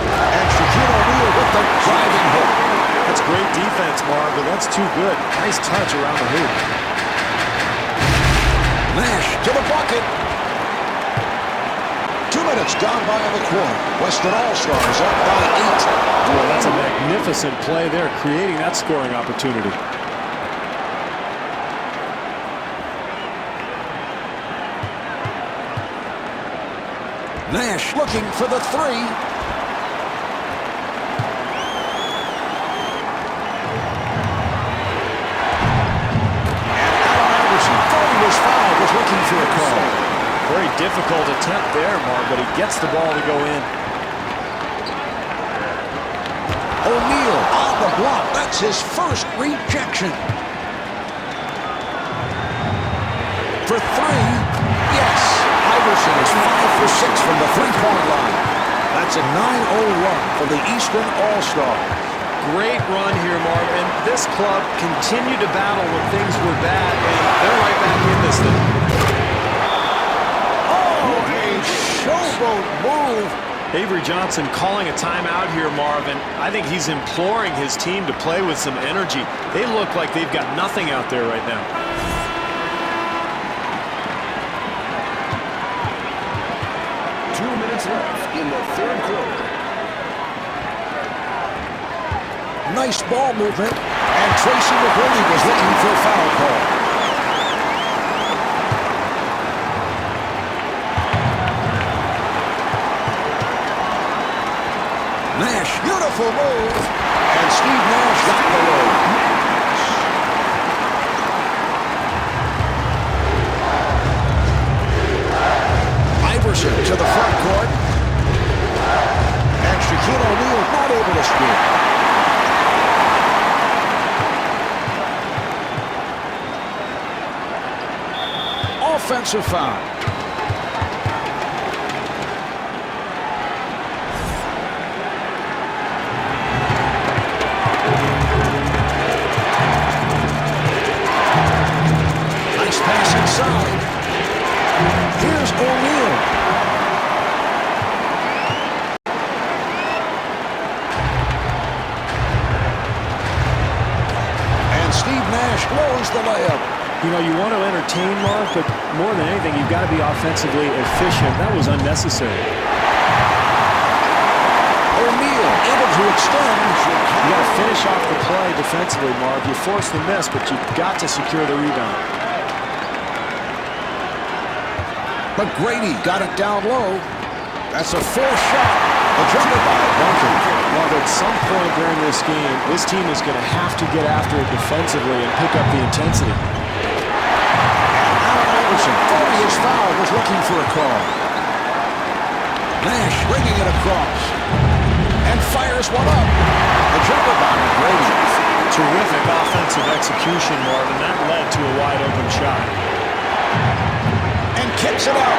And Shaquille O'Neal with the driving hook. That's great defense, Marv, but that's too good. Nice touch around the hoop. Nash to the bucket. 2 minutes gone by in the quarter. Western All-Stars up by 8. Well, that's a magnificent play there, creating that scoring opportunity. Nash looking for the 3. Looking for a call. Very difficult attempt there, Mark, but he gets the ball to go in. O'Neal on the block. That's his first rejection. For 3, yes. Iverson is 5 for 6 from the three-point line. That's a 9-0 run for the Eastern All-Star. Great run here, Marv, and this club continued to battle when things were bad, and they're right back in this thing. Oh, a showboat move. Avery Johnson calling a timeout here, Marv, and I think he's imploring his team to play with some energy. They look like they've got nothing out there right now. Left in the third quarter. Nice ball movement, and Tracy McGrady was looking for a foul call. Nash, beautiful move, and Steve Nash got the load. Iverson to the front court. offensive foul. Nice pass inside. Here's O'Neal. And Steve Nash blows the layup. You know, you want to entertain, Mark, but more than anything, you've got to be offensively efficient. That was unnecessary. O'Neal able to extend. You got to finish off the play defensively, Mark. You force the miss, but you've got to secure the rebound. But Grady got it down low. That's a forced shot. A jumper by Duncan. Well, at some point during this game, this team is going to have to get after it defensively and pick up the intensity. Allen Iverson, 40th foul, was looking for a call. Nash bringing it across. And fires one up. A jumper by Grady. Terrific offensive execution, Marvin. That led to a wide open shot. And kicks it out.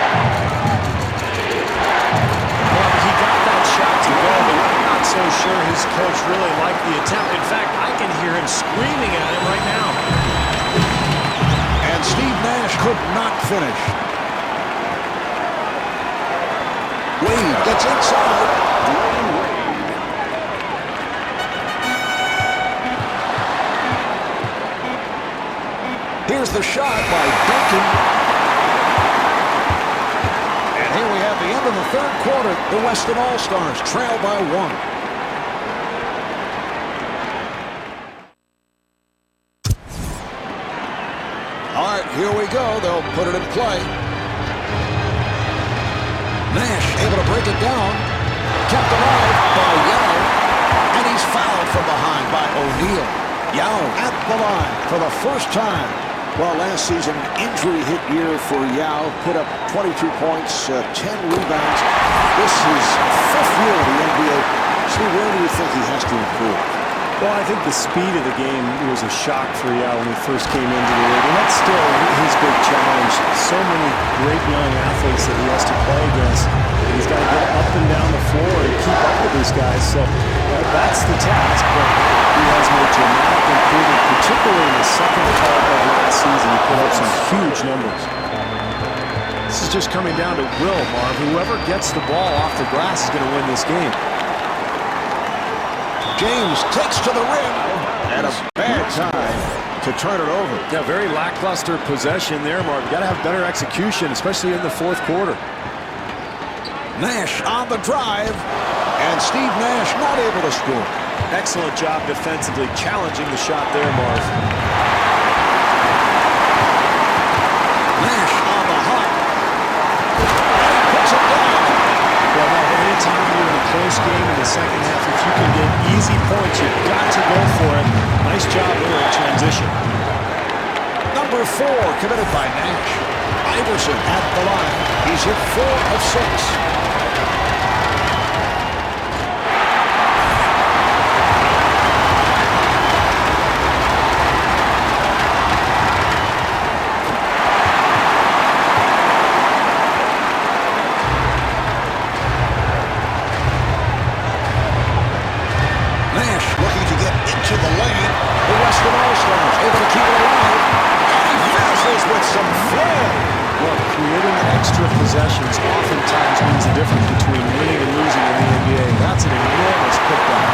Well, he got that shot to go, but I'm not so sure his coach really liked the attempt. In fact, I can hear him screaming at him right now. And Steve Nash could not finish. Wade gets inside. Here's the shot by Duncan. And here we have the end of the third quarter. The Weston All-Stars trail by 1. All right, here we go. They'll put it in play. Nash able to break it down. Kept alive by Yao. And he's fouled from behind by O'Neal. Yao at the line for the first time. Well, last season, injury-hit year for Yao. Put up 22 points, 10 rebounds. This is fifth year in the NBA. Steve, where do you think he has to improve? Well, I think the speed of the game was a shock for Yao when he first came into the league, and that's still his big challenge. So many great young athletes that he has to play against. He's got to get up and down the floor and keep up with these guys, so that's the task. But he has made dramatic improvement, particularly in the second part of last season. He put up some huge numbers. This is just coming down to will, Marv. Whoever gets the ball off the glass is going to win this game. James takes to the rim. And a bad time to turn it over. Yeah, very lackluster possession there, Marv. You've got to have better execution, especially in the fourth quarter. Nash on the drive. And Steve Nash not able to score. Excellent job defensively, challenging the shot there, Marv. Nash on the hop. And he puts it down. Well, Marv, anytime you're in a close game in the second half, if you can get easy points, you've got to go for it. Nice job there in transition. Number 4 committed by Nash. Iverson at the line. He's hit 4 of 6. Possessions oftentimes means the difference between winning and losing in the NBA. That's an enormous putback.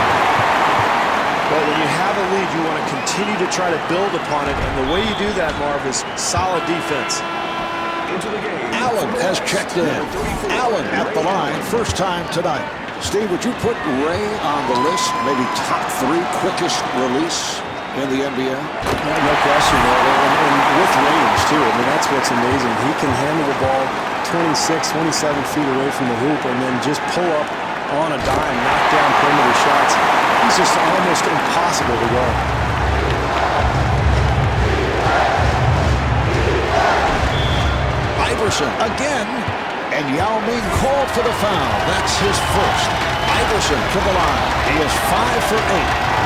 But when you have a lead, you want to continue to try to build upon it, and the way you do that, Marv, is solid defense. Allen has checked in. Allen at the line, first time tonight. Steve, would you put Ray on the list? Maybe top 3 quickest release in the NBA? No question, and with range, too. I mean, that's what's amazing. He can handle the ball 26, 27 feet away from the hoop and then just pull up on a dime, knock down perimeter shots. He's just almost impossible to guard. Iverson again, and Yao Ming called for the foul. That's his first. Iverson to the line. He is 5 for 8.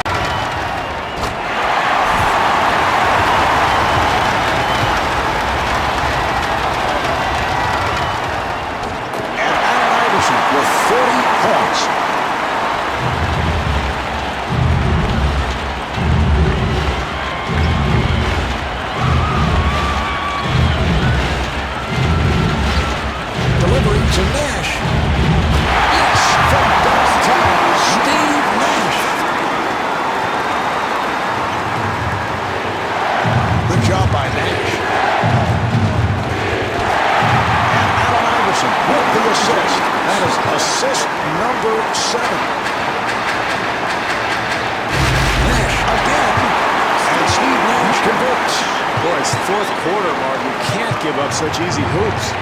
fourth quarter, Mark, you can't give up such easy hoops.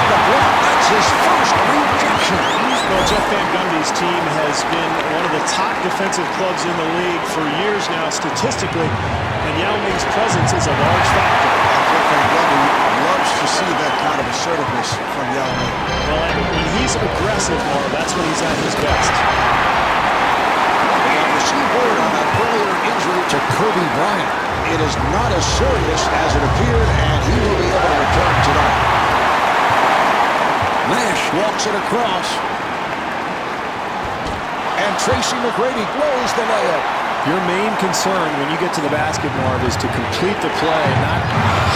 The block, that's his first rejection. Well, Jeff Van Gundy's team has been one of the top defensive clubs in the league for years now statistically, and Yao Ming's presence is a large factor. Jeff Van Gundy loves to see that kind of assertiveness from Yao Ming. Well, and when he's aggressive, Mark, that's when he's at his best. We have received word on that earlier injury to Kobe Bryant. It is not as serious as it appeared, and he will be able to return tonight. Nash walks it across. And Tracy McGrady blows the layup. Your main concern when you get to the basket, Marv, is to complete the play, not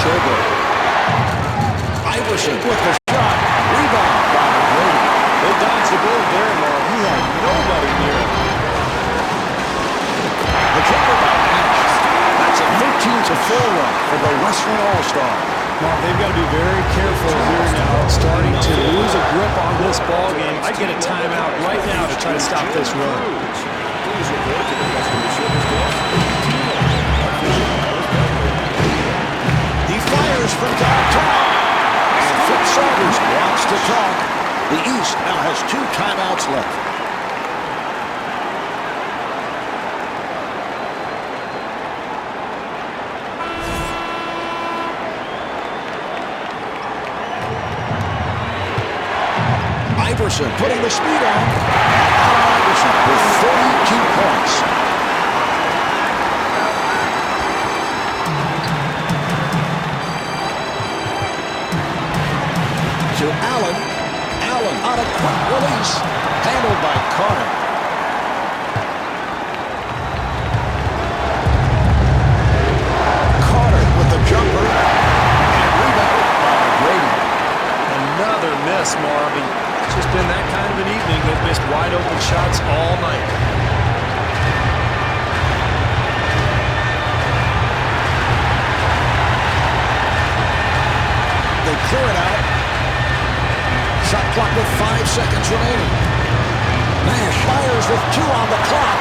showboat. Iverson with the shot. Rebound by McGrady. They dodged the bullet there, Marv. He had nobody near him. The jumper by Nash. That's a 13-4 run for the Western All-Star. Marv, they've got to be very careful here now, starting to lose a grip on this ball game. I'd get a timeout right now to try to stop this run. He fires from downtown. And Flip Saunders wants to talk. The East now has 2 timeouts left. Iverson putting the speed on. Allen Iverson with 32 points. To Allen. Allen on a quick release. Handled by Carter. Carter with the jumper. And rebounded by Brady. Another miss, Marv. It's just been that kind of an evening. They've missed wide open shots all night. They clear it out. Shot clock with 5 seconds remaining. Nash fires with 2 on the clock.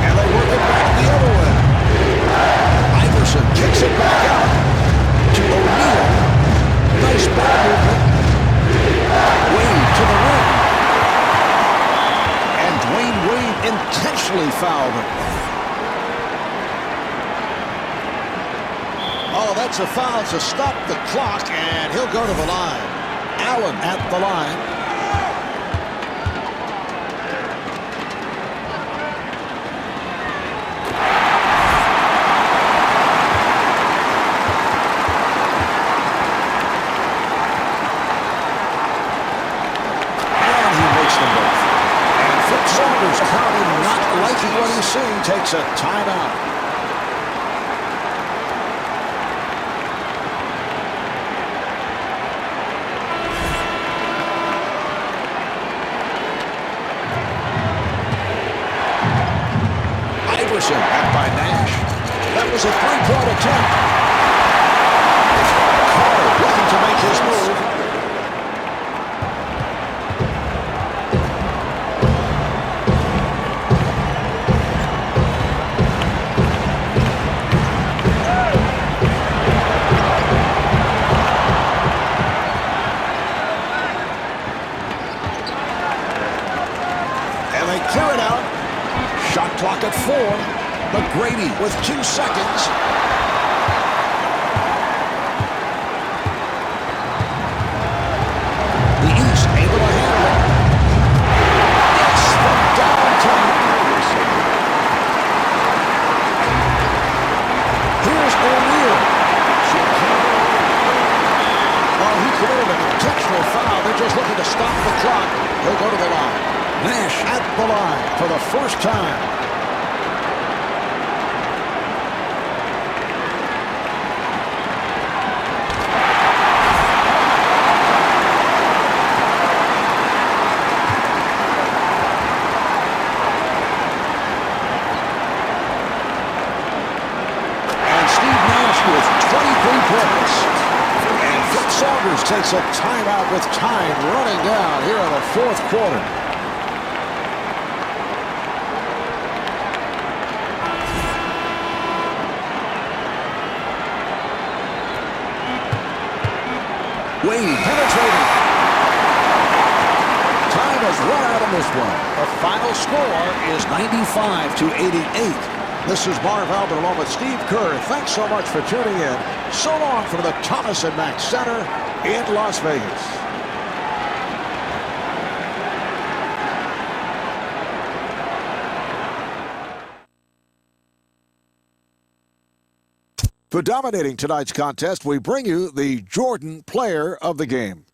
And they work it back the other way. Iverson kicks it back out to O'Neal. Nice ball movement. Wade to the rim. And Dwayne Wade intentionally fouled him. Oh, that's a foul to stop the clock, and he'll go to the line. Allen at the line. Saunders currently not liking what he's seeing, takes a timeout. Iverson back by Nash. That was a 3-point attempt. Carter looking to make his move. Clear it out. Shot clock at 4. McGrady with 2 seconds. The East able to handle it. Yes, from downtown. Here's O'Neal. Well, he committed an intentional foul. They're just looking to stop the clock. He'll go to the line. Nash at the line for the first time. And Steve Nash with 23 points. And Flip Saunders takes a timeout with time running down here in the fourth quarter. Wade penetrating. Time has run out on this one. The final score is 95-88. This is Marv Albert along with Steve Kerr. Thanks so much for tuning in. So long from the Thomas and Mack Center in Las Vegas. For dominating tonight's contest, we bring you the Jordan Player of the Game.